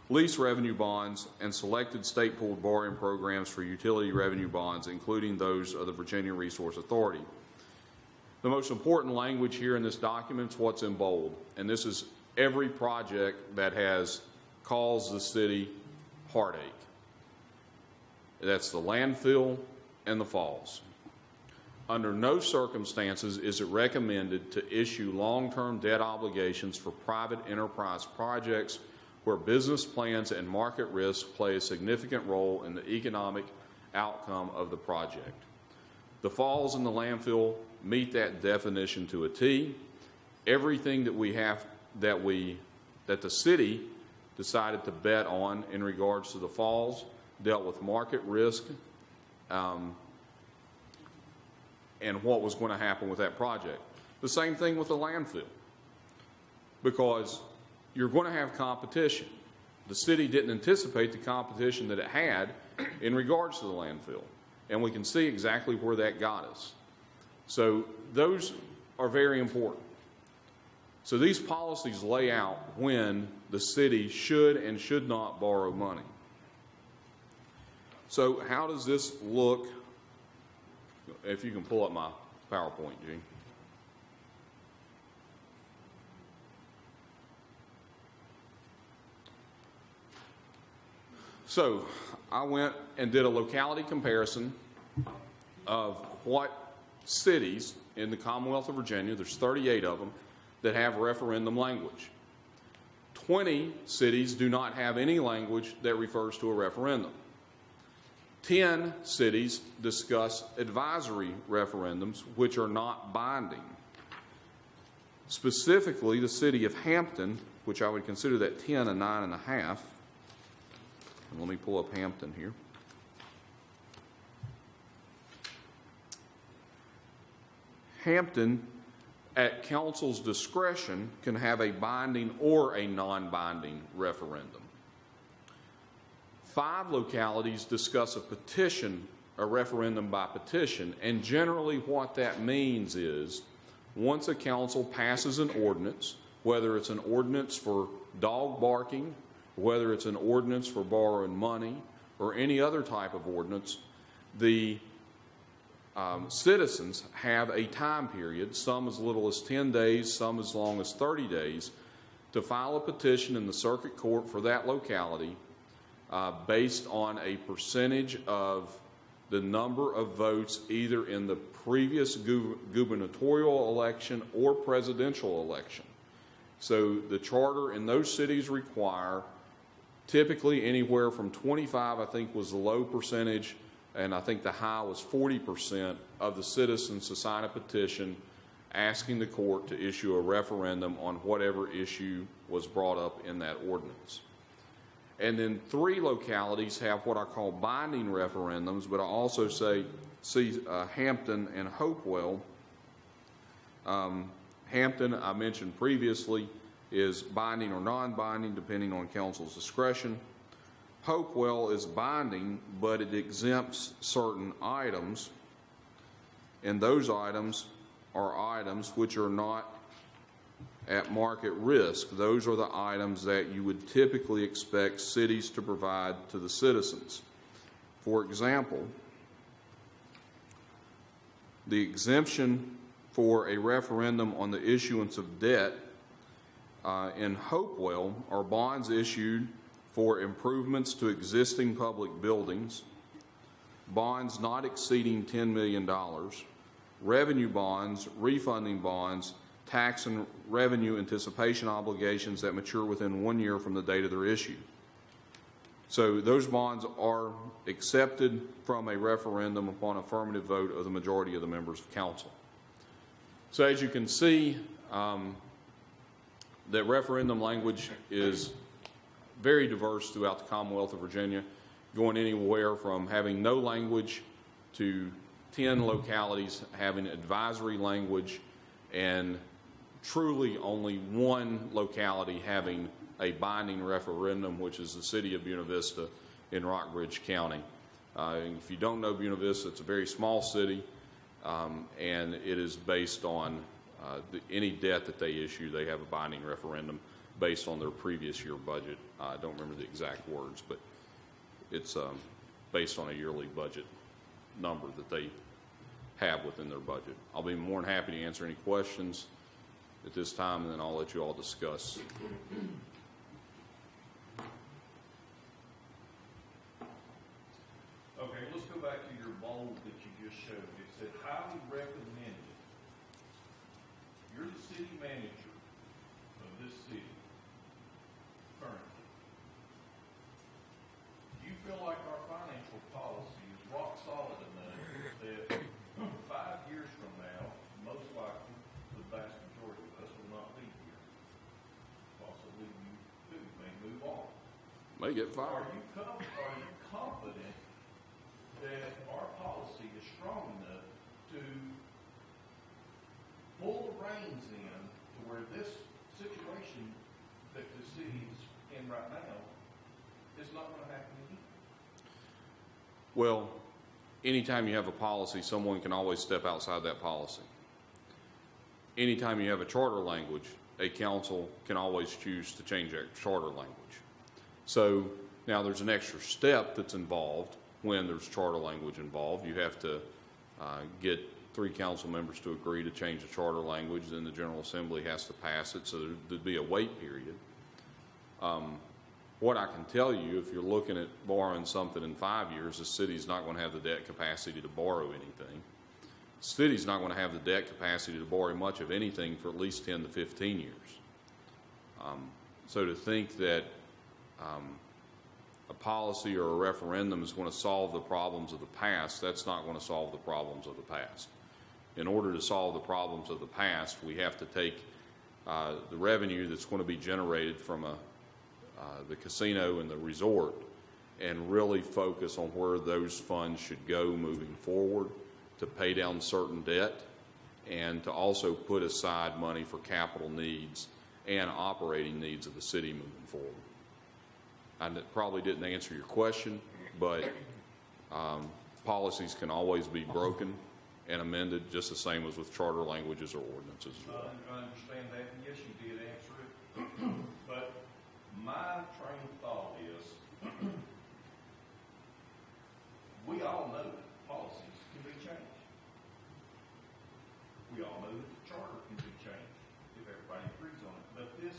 lease revenue bonds, and selected state pooled borrowing programs for utility revenue bonds, including those of the Virginia Resource Authority. The most important language here in this document is what's in bold, and this is every project that has caused the city heartache. That's the landfill and the falls. Under no circumstances is it recommended to issue long-term debt obligations for private enterprise projects where business plans and market risk play a significant role in the economic outcome of the project. The falls and the landfill meet that definition to a T. Everything that we have that the city decided to bet on in regards to the falls dealt with market risk and what was going to happen with that project. The same thing with the landfill, because you're going to have competition. The city didn't anticipate the competition that it had in regards to the landfill, and we can see exactly where that got us. So those are very important. So these policies lay out when the city should and should not borrow money. So how does this look? If you can pull up my PowerPoint, Gene. So I went and did a locality comparison of what cities in the Commonwealth of Virginia, there's 38 of them, that have referendum language. 20 cities do not have any language that refers to a referendum. 10 cities discuss advisory referendums, which are not binding. Specifically, the city of Hampton, which I would consider that 10 and 9.5. And let me pull up Hampton here. Hampton, at council's discretion, can have a binding or a non-binding referendum. 5 localities discuss a referendum by petition, and generally what that means is once a council passes an ordinance whether it's an ordinance for dog barking, whether it's an ordinance for borrowing money, or any other type of ordinance, the citizens have a time period, some as little as 10 days, some as long as 30 days, to file a petition in the circuit court for that locality based on a percentage of the number of votes either in the previous gubernatorial election or presidential election. So the charter in those cities require typically anywhere from 25, I think was the low percentage, and I think the high was 40% of the citizens to sign a petition asking the court to issue a referendum on whatever issue was brought up in that ordinance. And then 3 localities have what I call binding referendums, but I also see Hampton and Hopewell. Hampton, I mentioned previously, is binding or non-binding depending on council's discretion. Hopewell is binding, but it exempts certain items, and those items are items which are not at market risk. Those are the items that you would typically expect cities to provide to the citizens. For example, the exemption for a referendum on the issuance of debt in Hopewell are bonds issued for improvements to existing public buildings, bonds not exceeding $10 million, revenue bonds, refunding bonds, tax and revenue anticipation obligations that mature within 1 year from the date of their issue. So those bonds are accepted from a referendum upon affirmative vote of the majority of the members of council. So as you can see, that referendum language is very diverse throughout the Commonwealth of Virginia, going anywhere from having no language to 10 localities having advisory language, and truly only 1 locality having a binding referendum, which is the city of Buena Vista in Rockbridge County. If you don't know Buena Vista, it's a very small city, and it is based on any debt that they issue. They have a binding referendum based on their previous year budget. I don't remember the exact words, but it's based on a yearly budget number that they have within their budget. I'll be more than happy to answer any questions at this time, and then I'll let you all discuss. Okay, let's go back to your bold that you just showed. It said highly recommended. You're the city manager of this city currently. Do you feel like our financial policy is rock solid enough that 5 years from now, most likely the vast majority of us will not be here? Possibly you too may move on. May get fired. Are you confident that our policy is strong enough to pull the reins in to where this situation that the city is in right now is not going to happen again? Well, anytime you have a policy, someone can always step outside that policy. Anytime you have a charter language, a council can always choose to change that charter language. So now there's an extra step that's involved when there's charter language involved. You have to get 3 council members to agree to change the charter language, then the General Assembly has to pass it, so there'd be a wait period. What I can tell you, if you're looking at borrowing something in 5 years, the city's not going to have the debt capacity to borrow anything. The city's not going to have the debt capacity to borrow much of anything for at least 10 to 15 years. So to think that a policy or a referendum is going to solve the problems of the past, that's not going to solve the problems of the past. In order to solve the problems of the past, we have to take the revenue that's going to be generated from the casino and the resort and really focus on where those funds should go moving forward to pay down certain debt and to also put aside money for capital needs and operating needs of the city moving forward. I probably didn't answer your question, but policies can always be broken, and amended just the same as with charter languages or ordinances as well. I understand that, and yes, you did answer it. But my train of thought is, we all know that policies can be changed. We all know that the charter can be changed if everybody agrees on it. But this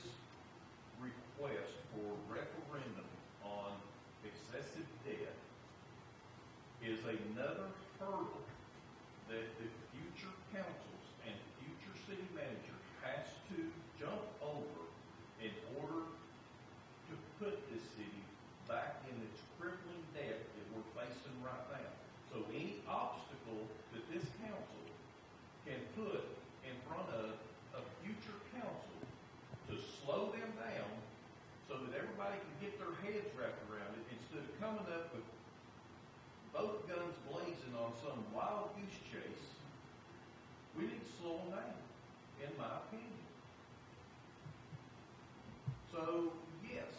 request for referendum on excessive debt is another hurdle that the future councils and future city manager has to jump over in order to put this city back in its crippling debt that we're facing right now. So any obstacle that this council can put in front of a future council to slow them down so that everybody can get their heads wrapped around it, instead of coming up with both guns blazing on some wild goose chase, we need to slow them down, in my opinion. So, yes,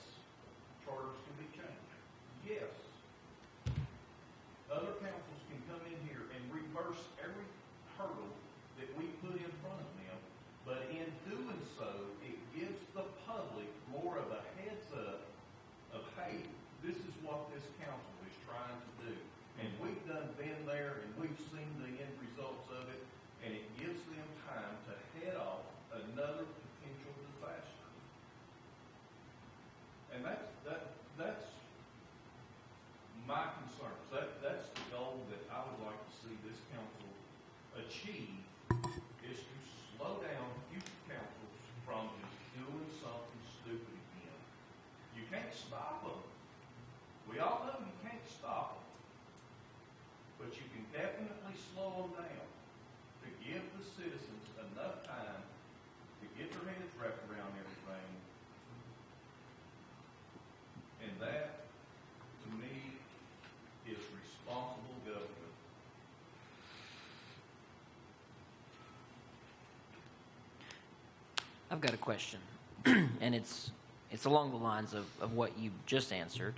charters can be changed. Yes, other councils can come in here and reverse every hurdle that we put in front of them, but in doing so, it gives the public more of a heads up of, hey, this is what this council is trying to do. And we've been there, and we've seen the end results of it, and it gives them time to head off another potential disaster. And that's my concerns. That's the goal that I would like to see this council achieve, is to slow down future councils from just doing something stupid again. You can't stop them. We all know you can't stop them. But you can definitely slow them down to give the citizens enough time to get their heads wrapped around everything. And that, to me, is responsible government. I've got a question, and it's along the lines of what you just answered,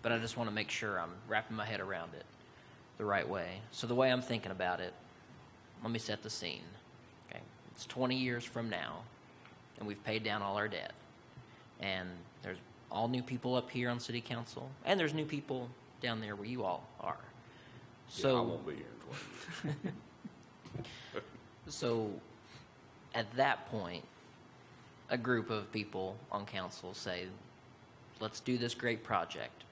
but I just want to make sure I'm wrapping my head around it the right way. So the way I'm thinking about it, let me set the scene. Okay, it's 20 years from now, and we've paid down all our debt, and there's all new people up here on city council, and there's new people down there where you all are. So Yeah, I won't be here in 20. So at that point, a group of people on council say, let's do this great project,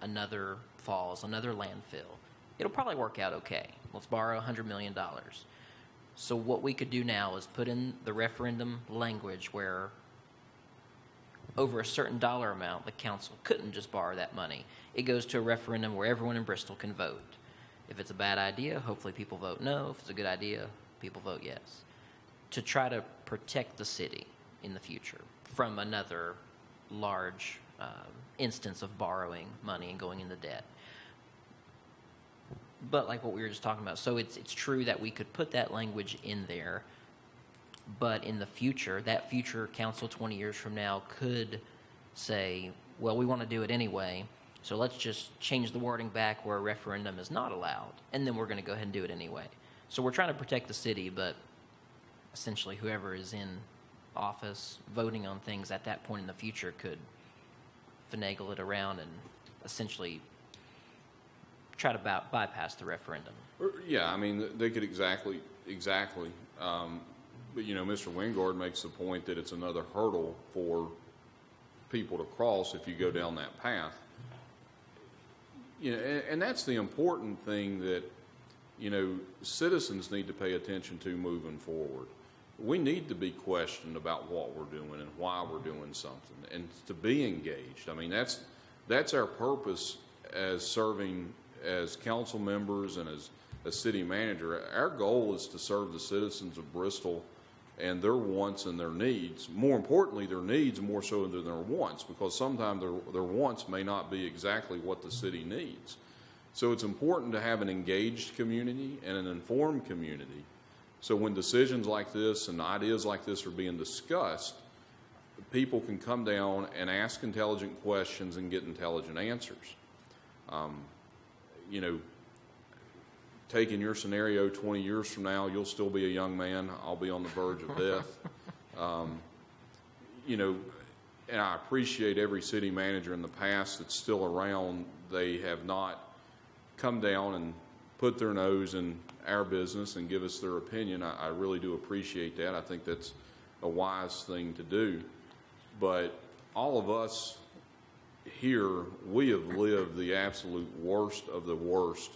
another falls, another landfill. It'll probably work out okay. Let's borrow $100 million. So what we could do now is put in the referendum language where over a certain dollar amount, the council couldn't just borrow that money. It goes to a referendum where everyone in Bristol can vote. If it's a bad idea, hopefully people vote no. If it's a good idea, people vote yes. To try to protect the city in the future from another large instance of borrowing money and going into debt. But like what we were just talking about, so it's true that we could put that language in there, but in the future, that future council 20 years from now could say, well, we want to do it anyway, so let's just change the wording back where a referendum is not allowed, and then we're going to go ahead and do it anyway. So we're trying to protect the city, but essentially whoever is in office voting on things at that point in the future could finagle it around and essentially try to bypass the referendum. Yeah, I mean, they could exactly. But, you know, Mr. Wingard makes the point that it's another hurdle for people to cross if you go down that path. You know, and that's the important thing that, you know, citizens need to pay attention to moving forward. We need to be questioned about what we're doing and why we're doing something, and to be engaged. I mean, that's our purpose as serving as council members and as a city manager. Our goal is to serve the citizens of Bristol and their wants and their needs. More importantly, their needs more so than their wants, because sometimes their wants may not be exactly what the city needs. So it's important to have an engaged community and an informed community. So when decisions like this and ideas like this are being discussed, people can come down and ask intelligent questions and get intelligent answers. You know, taking your scenario 20 years from now, you'll still be a young man. I'll be on the verge of death. You know, and I appreciate every city manager in the past that's still around. They have not come down and put their nose in our business and give us their opinion. I really do appreciate that. I think that's a wise thing to do. But all of us here, we have lived the absolute worst of the worst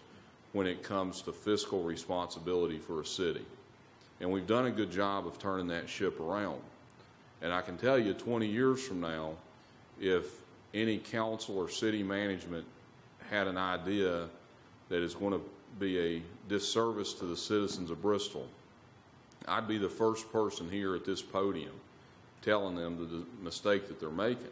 when it comes to fiscal responsibility for a city. And we've done a good job of turning that ship around. And I can tell you 20 years from now, if any council or city management had an idea that is going to be a disservice to the citizens of Bristol, I'd be the first person here at this podium telling them the mistake that they're making.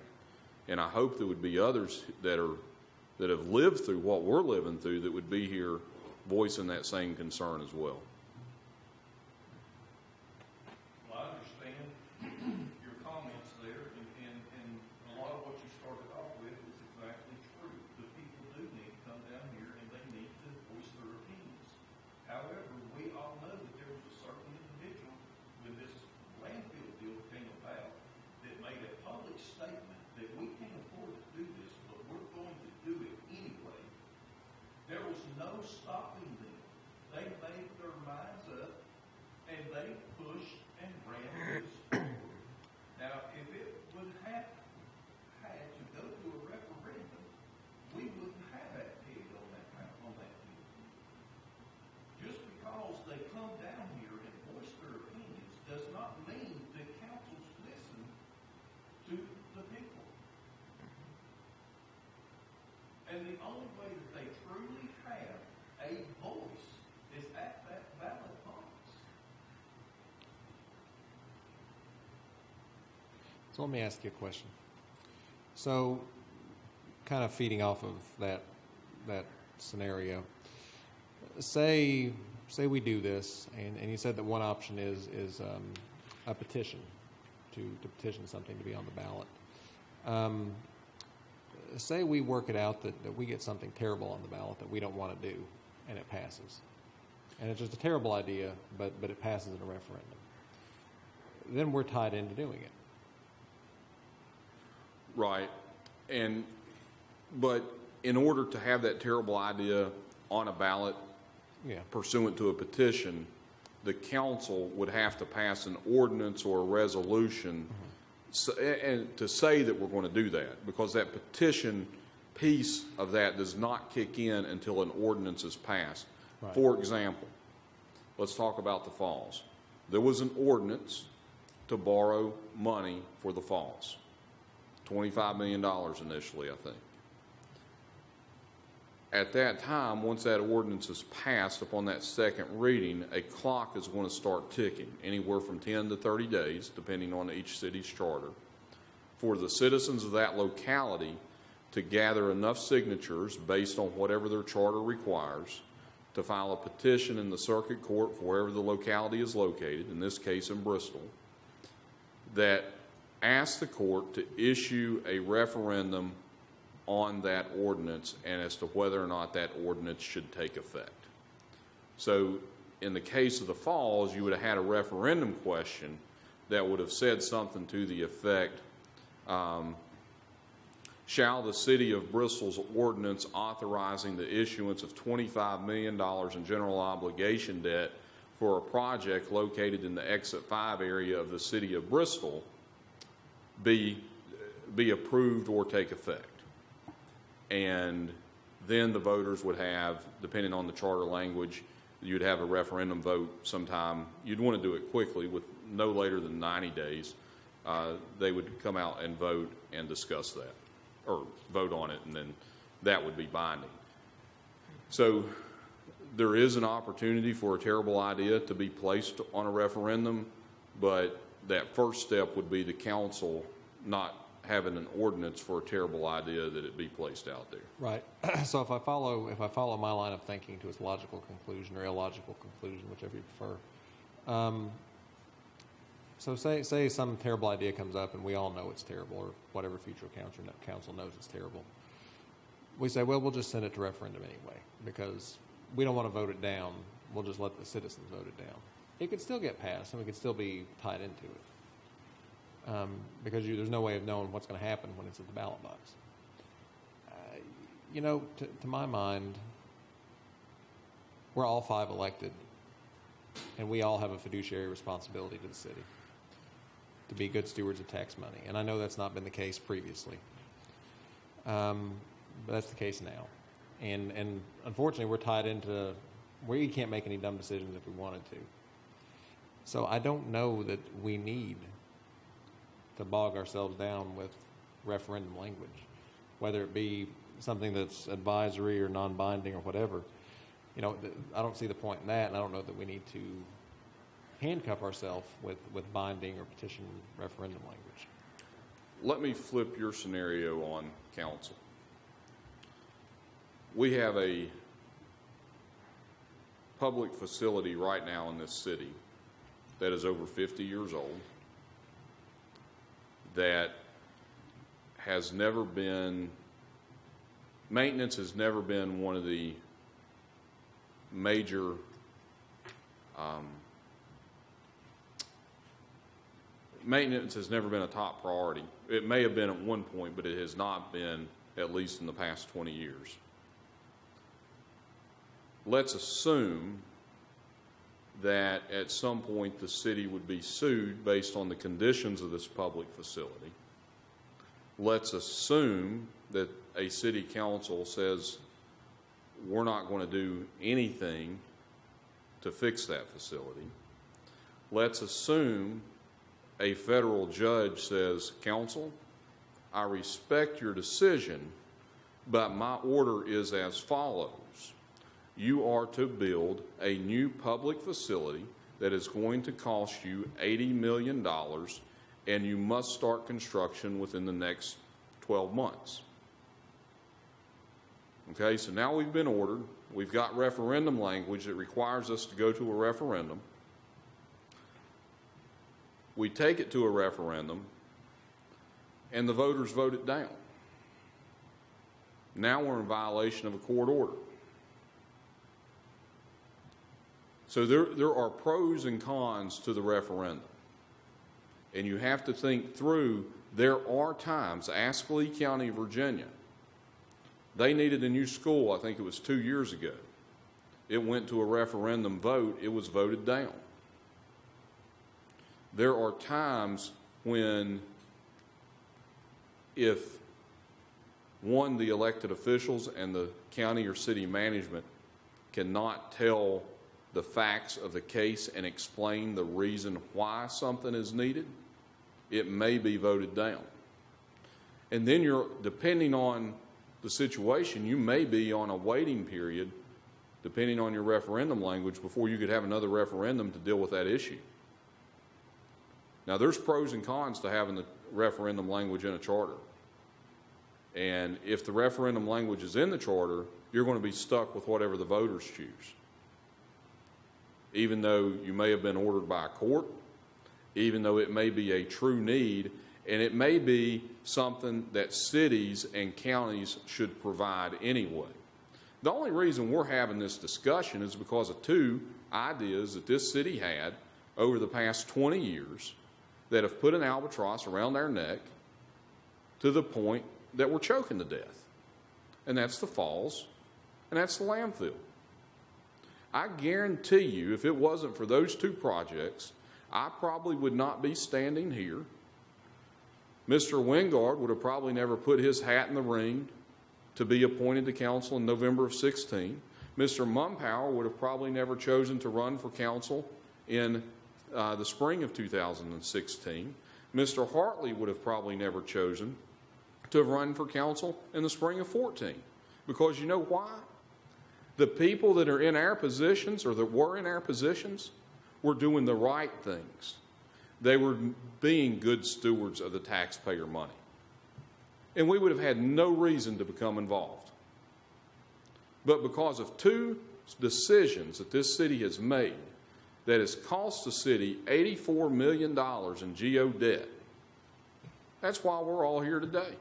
And I hope there would be others that have lived through what we're living through that would be here voicing that same concern as well. Well, I understand your comments there, and a lot of what you started off with is exactly true. The people do need to come down here and they need to voice their opinions. However, we all know that there was a certain individual when this landfill deal came about that made a public statement that we can't afford to do this, but we're going to do it anyway. There was no stopping them. They made their minds up and they pushed and ran this forward. Now, if it would have had to go to a referendum, we wouldn't have that pig on that deal. Just because they come down here and voice their opinions does not mean that councils listen to the people. And the only way that they truly have a voice is at that ballot box. So let me ask you a question. So, kind of feeding off of that scenario, say we do this, and you said that one option is a petition to petition something to be on the ballot. Say we work it out that we get something terrible on the ballot that we don't want to do, and it passes. And it's just a terrible idea, but it passes in a referendum. Then we're tied into doing it. Right. But in order to have that terrible idea on a ballot, pursuant to a petition, the council would have to pass an ordinance or a resolution and to say that we're going to do that, because that petition piece of that does not kick in until an ordinance is passed. Right. For example, let's talk about the falls. There was an ordinance to borrow money for the falls. $25 million initially, I think. At that time, once that ordinance is passed upon that second reading, a clock is going to start ticking, anywhere from 10 to 30 days, depending on each city's charter, for the citizens of that locality to gather enough signatures based on whatever their charter requires to file a petition in the circuit court for wherever the locality is located, in this case in Bristol, that asks the court to issue a referendum on that ordinance and as to whether or not that ordinance should take effect. So in the case of the falls, you would have had a referendum question that would have said something to the effect, shall the city of Bristol's ordinance authorizing the issuance of $25 million in general obligation debt for a project located in the Exit 5 area of the city of Bristol be approved or take effect? And then the voters would have, depending on the charter language, you'd have a referendum vote sometime. You'd want to do it quickly, with no later than 90 days. They would come out and vote and discuss that, or vote on it, and then that would be binding. So there is an opportunity for a terrible idea to be placed on a referendum, but that first step would be the council not having an ordinance for a terrible idea that it be placed out there. Right. So if I follow my line of thinking to its logical conclusion or illogical conclusion, whichever you prefer. So say some terrible idea comes up and we all know it's terrible, or whatever future council knows it's terrible. We say, well, we'll just send it to referendum anyway, because we don't want to vote it down. We'll just let the citizens vote it down. It could still get passed, and we could still be tied into it. Because there's no way of knowing what's going to happen when it's at the ballot box. To my mind, we're all 5 elected, and we all have a fiduciary responsibility to the city to be good stewards of tax money. And I know that's not been the case previously, but that's the case now. And unfortunately, we're tied into where you can't make any dumb decisions if we wanted to. So I don't know that we need to bog ourselves down with referendum language, whether it be something that's advisory or non-binding or whatever. I don't see the point in that, and I don't know that we need to handcuff ourselves with binding or petition referendum language. Let me flip your scenario on council. We have a public facility right now in this city that is over 50 years old, that has never been, maintenance has never been one of the major maintenance has never been a top priority. It may have been at one point, but it has not been, at least in the past 20 years. Let's assume that at some point the city would be sued based on the conditions of this public facility. Let's assume that a city council says, we're not going to do anything to fix that facility. Let's assume a federal judge says, council, I respect your decision, but my order is as follows. You are to build a new public facility that is going to cost you $80 million, and you must start construction within the next 12 months. Okay, so now we've been ordered. We've got referendum language that requires us to go to a referendum. We take it to a referendum, and the voters vote it down. Now we're in violation of a court order. So there are pros and cons to the referendum. And you have to think through, there are times, ask Lee County, Virginia, they needed a new school, I think it was 2 years ago. It went to a referendum vote, it was voted down. There are times when if the elected officials and the county or city management cannot tell the facts of the case and explain the reason why something is needed, it may be voted down. And then depending on the situation, you may be on a waiting period, depending on your referendum language, before you could have another referendum to deal with that issue. Now, there's pros and cons to having the referendum language in a charter. And if the referendum language is in the charter, you're going to be stuck with whatever the voters choose. Even though you may have been ordered by a court, even though it may be a true need, and it may be something that cities and counties should provide anyway. The only reason we're having this discussion is because of 2 ideas that this city had over the past 20 years that have put an albatross around our neck to the point that we're choking to death. And that's the falls, and that's the landfill. I guarantee you, if it wasn't for those 2 projects, I probably would not be standing here. Mr. Wingard would have probably never put his hat in the ring to be appointed to council in November of 16. Mr. Mumpower would have probably never chosen to run for council in the spring of 2016. Mr. Hartley would have probably never chosen to have run for council in the spring of 14. Because you know why? The people that are in our positions, or that were in our positions, were doing the right things. They were being good stewards of the taxpayer money. And we would have had no reason to become involved. But because of 2 decisions that this city has made that has cost the city $84 million in GO debt, that's why we're all here today.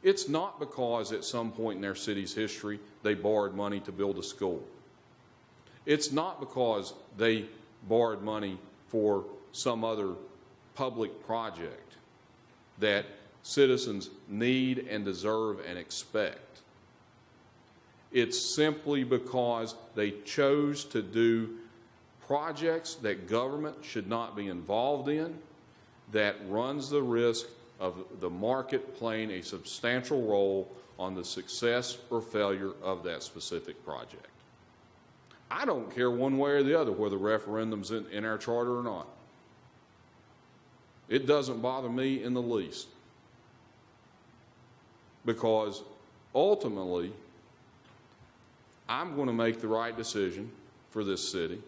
It's not because at some point in their city's history they borrowed money to build a school. It's not because they borrowed money for some other public project that citizens need and deserve and expect. It's simply because they chose to do projects that government should not be involved in, that runs the risk of the market playing a substantial role on the success or failure of that specific project. I don't care one way or the other whether referendum's in our charter or not. It doesn't bother me in the least, because ultimately I'm going to make the right decision for this city.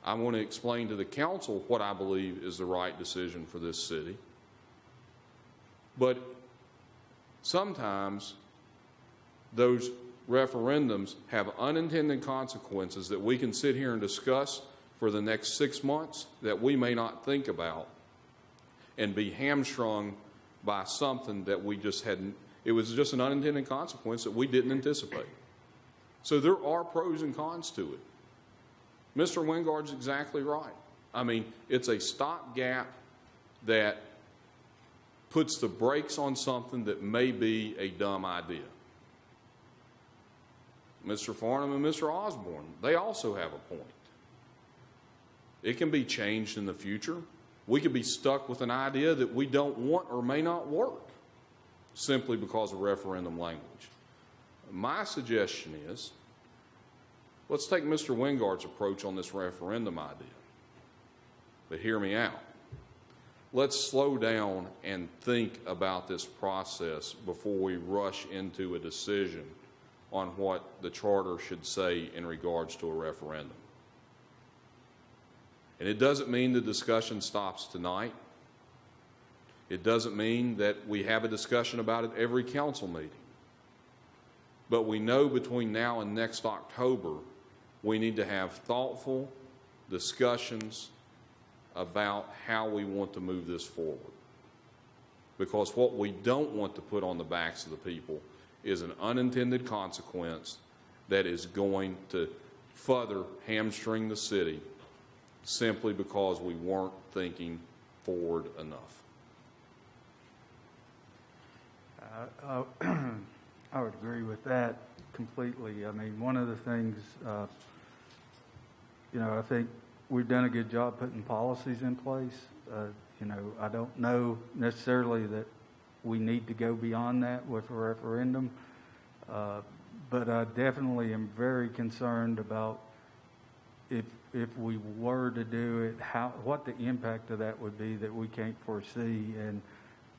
I'm going to explain to the council what I believe is the right decision for this city. But sometimes those referendums have unintended consequences that we can sit here and discuss for the next 6 months that we may not think about, and be hamstrung by something that we just hadn't. It was just an unintended consequence that we didn't anticipate. So there are pros and cons to it. Mr. Wingard's exactly right. I mean, it's a stopgap that puts the brakes on something that may be a dumb idea. Mr. Farnham and Mr. Osborne, they also have a point. It can be changed in the future. We could be stuck with an idea that we don't want or may not work simply because of referendum language. My suggestion is, let's take Mr. Wingard's approach on this referendum idea. But hear me out. Let's slow down and think about this process before we rush into a decision on what the charter should say in regards to a referendum. And it doesn't mean the discussion stops tonight. It doesn't mean that we have a discussion about it every council meeting. But we know between now and next October, we need to have thoughtful discussions about how we want to move this forward. Because what we don't want to put on the backs of the people is an unintended consequence that is going to further hamstring the city simply because we weren't thinking forward enough. I would agree with that completely. I mean, one of the things, I think we've done a good job putting policies in place. I don't know necessarily that we need to go beyond that with a referendum, but I definitely am very concerned about if we were to do it, what the impact of that would be that we can't foresee. And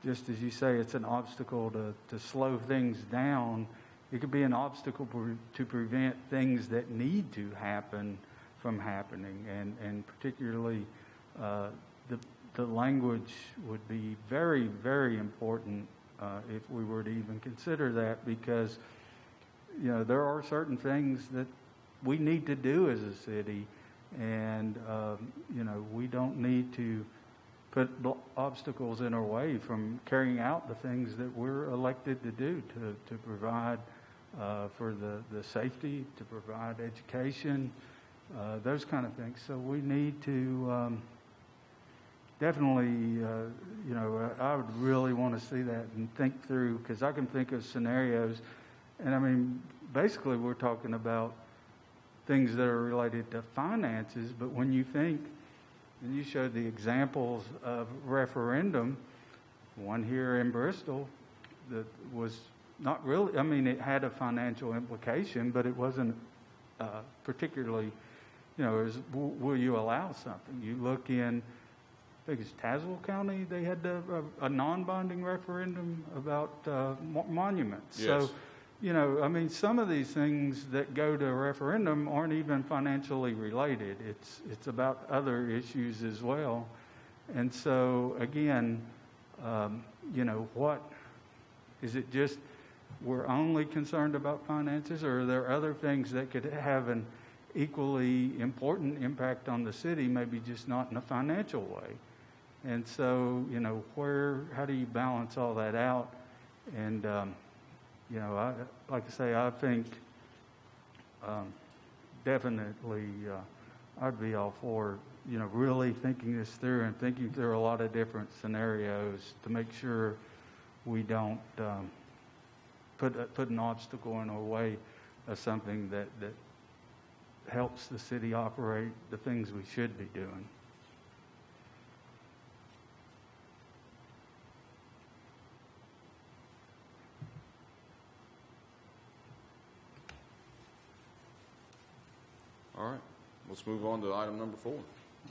just as you say, it's an obstacle to slow things down. It could be an obstacle to prevent things that need to happen from happening. And particularly, the language would be very, very important if we were to even consider that, because, there are certain things that we need to do as a city, and, we don't need to put obstacles in our way from carrying out the things that we're elected to do, to provide for the safety, to provide education, those kind of things. So we need to definitely, I would really want to see that and think through, because I can think of scenarios, and I mean, basically we're talking about things that are related to finances, but when you think, and you showed the examples of referendum, one here in Bristol that was not really, I mean, it had a financial implication, but it wasn't particularly, it was, will you allow something? You look in, I think it's Tazewell County, they had a non-binding referendum about monuments. Yes. So, I mean, some of these things that go to a referendum aren't even financially related. It's about other issues as well. And so, again, what, is it just we're only concerned about finances, or are there other things that could have an equally important impact on the city, maybe just not in a financial way? And so, how do you balance all that out? And like I say, I think definitely I'd be all for, really thinking this through and thinking through a lot of different scenarios to make sure we don't put an obstacle in our way of something that helps the city operate the things we should be doing. All right, let's move on to item number 4. All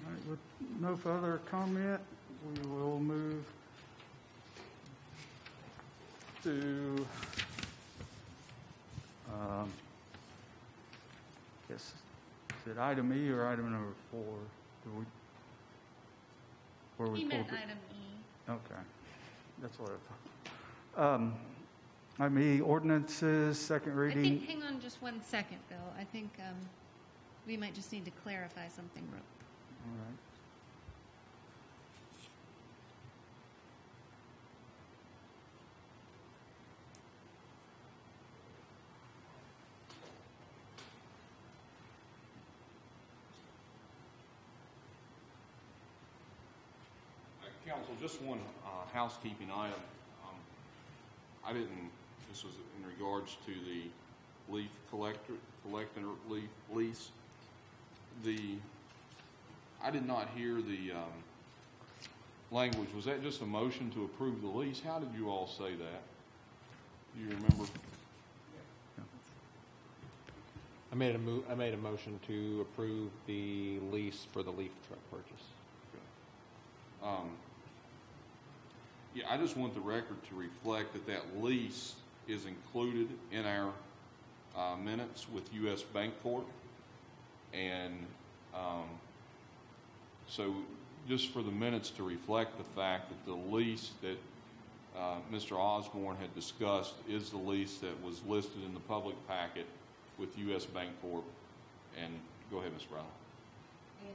right, with no further comment, we will move to, is it item E or item number 4? He meant item E. Okay, that's what I thought. Item E, ordinances, second reading. hang on just 1 second, Bill. I think we might just need to clarify something real. All right. Council, just one housekeeping item. This was in regards to the leaf collector lease. I did not hear the language. Was that just a motion to approve the lease? How did you all say that? Do you remember? I made a motion to approve the lease for the leaf truck purchase. Yeah, I just want the record to reflect that lease is included in our minutes with U.S. Bancorp. And so just for the minutes to reflect the fact that the lease that Mr. Osborne had discussed is the lease that was listed in the public packet with U.S. Bancorp. And go ahead, Ms. Brown.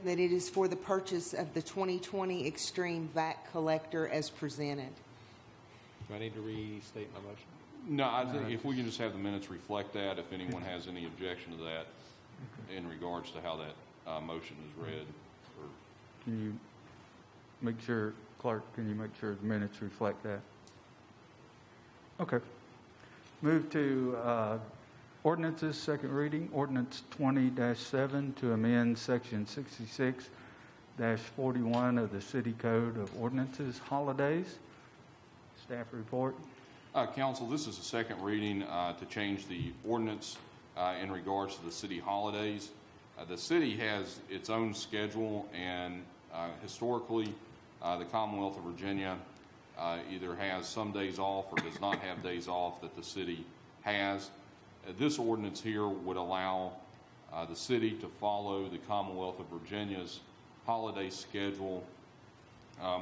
That it is for the purchase of the 2020 Extreme Vac Collector as presented. Do I need to restate my motion? No, I think if we can just have the minutes reflect that, if anyone has any objection to that in regards to how that motion is read. Can you make sure, Clerk, the minutes reflect that? Okay. Move to ordinances, second reading. Ordinance 20-7 to amend Section 66-41 of the City Code of Ordinances, holidays. Staff report. Council, this is a second reading to change the ordinance in regards to the city holidays. The city has its own schedule, and historically, the Commonwealth of Virginia either has some days off or does not have days off that the city has. This ordinance here would allow the city to follow the Commonwealth of Virginia's holiday schedule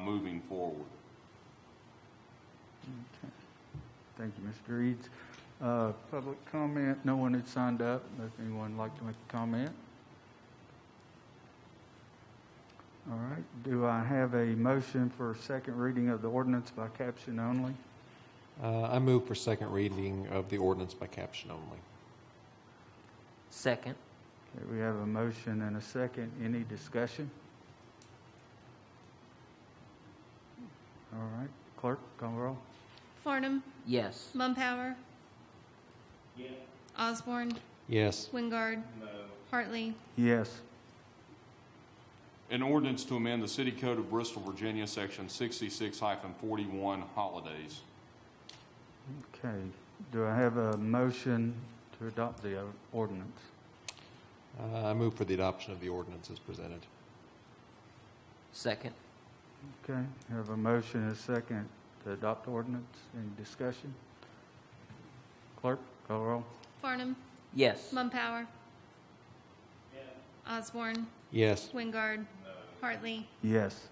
moving forward. Okay. Thank you, Mr. Eads. Public comment. No one had signed up. Does anyone like to make a comment? All right. Do I have a motion for second reading of the ordinance by caption only? I move for second reading of the ordinance by caption only. Second. Okay, we have a motion and a second. Any discussion? All right. Clerk, call roll. Farnham. Yes. Mumpower. Yes. Osborne. Yes. Wingard. No. Hartley. Yes. An ordinance to amend the City Code of Bristol, Virginia, Section 66-41, holidays. Okay. Do I have a motion to adopt the ordinance? I move for the adoption of the ordinance as presented. Second. Okay. I have a motion and a second to adopt ordinance. Any discussion? Clerk, call roll. Farnham. Yes. Mumpower. Osborne. Yes. Wingard. Hartley. Yes.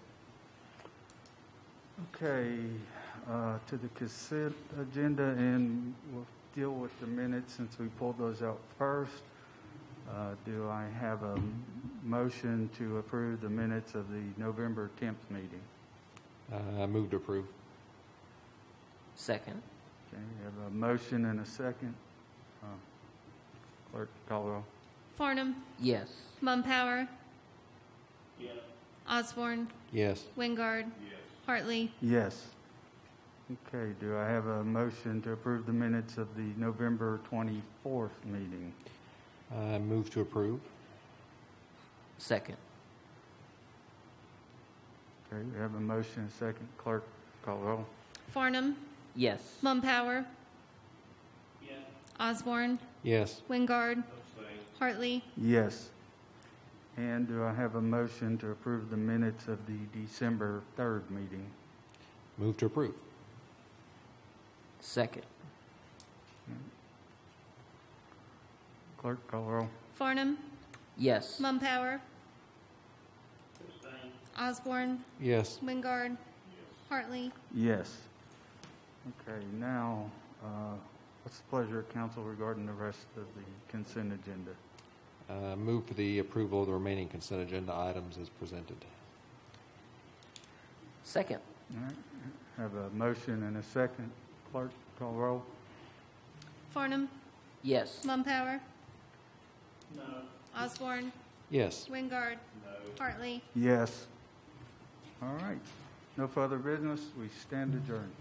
Okay. To the consent agenda, and we'll deal with the minutes since we pulled those out first. Do I have a motion to approve the minutes of the November 10th meeting? I move to approve. Second. Okay, we have a motion and a second. Clerk, call the roll. Farnum. Yes. Mumpower. Yes. Osborne. Yes. Wingard. Hartley. Yes. Okay, do I have a motion to approve the minutes of the November 24th meeting? Move to approve. Second. Okay, we have a motion and a second. Clerk, call the roll. Farnum. Yes. Mumpower. Yes. Osborne. Yes. Wingard. Hartley. Yes. And do I have a motion to approve the minutes of the December 3rd meeting? Move to approve. Second. Clerk, call the roll. Farnum. Yes. Mumpower. Abstain. Osborne. Yes. Wingard. Hartley. Yes. Okay, now, what's the pleasure of council regarding the rest of the consent agenda? Move for the approval of the remaining consent agenda items as presented. Second. All right, have a motion and a second. Clerk, call the roll. Farnum. Yes. Mumpower. No. Osborne. Yes. Wingard. Hartley. Yes. All right. No further business. We stand adjourned.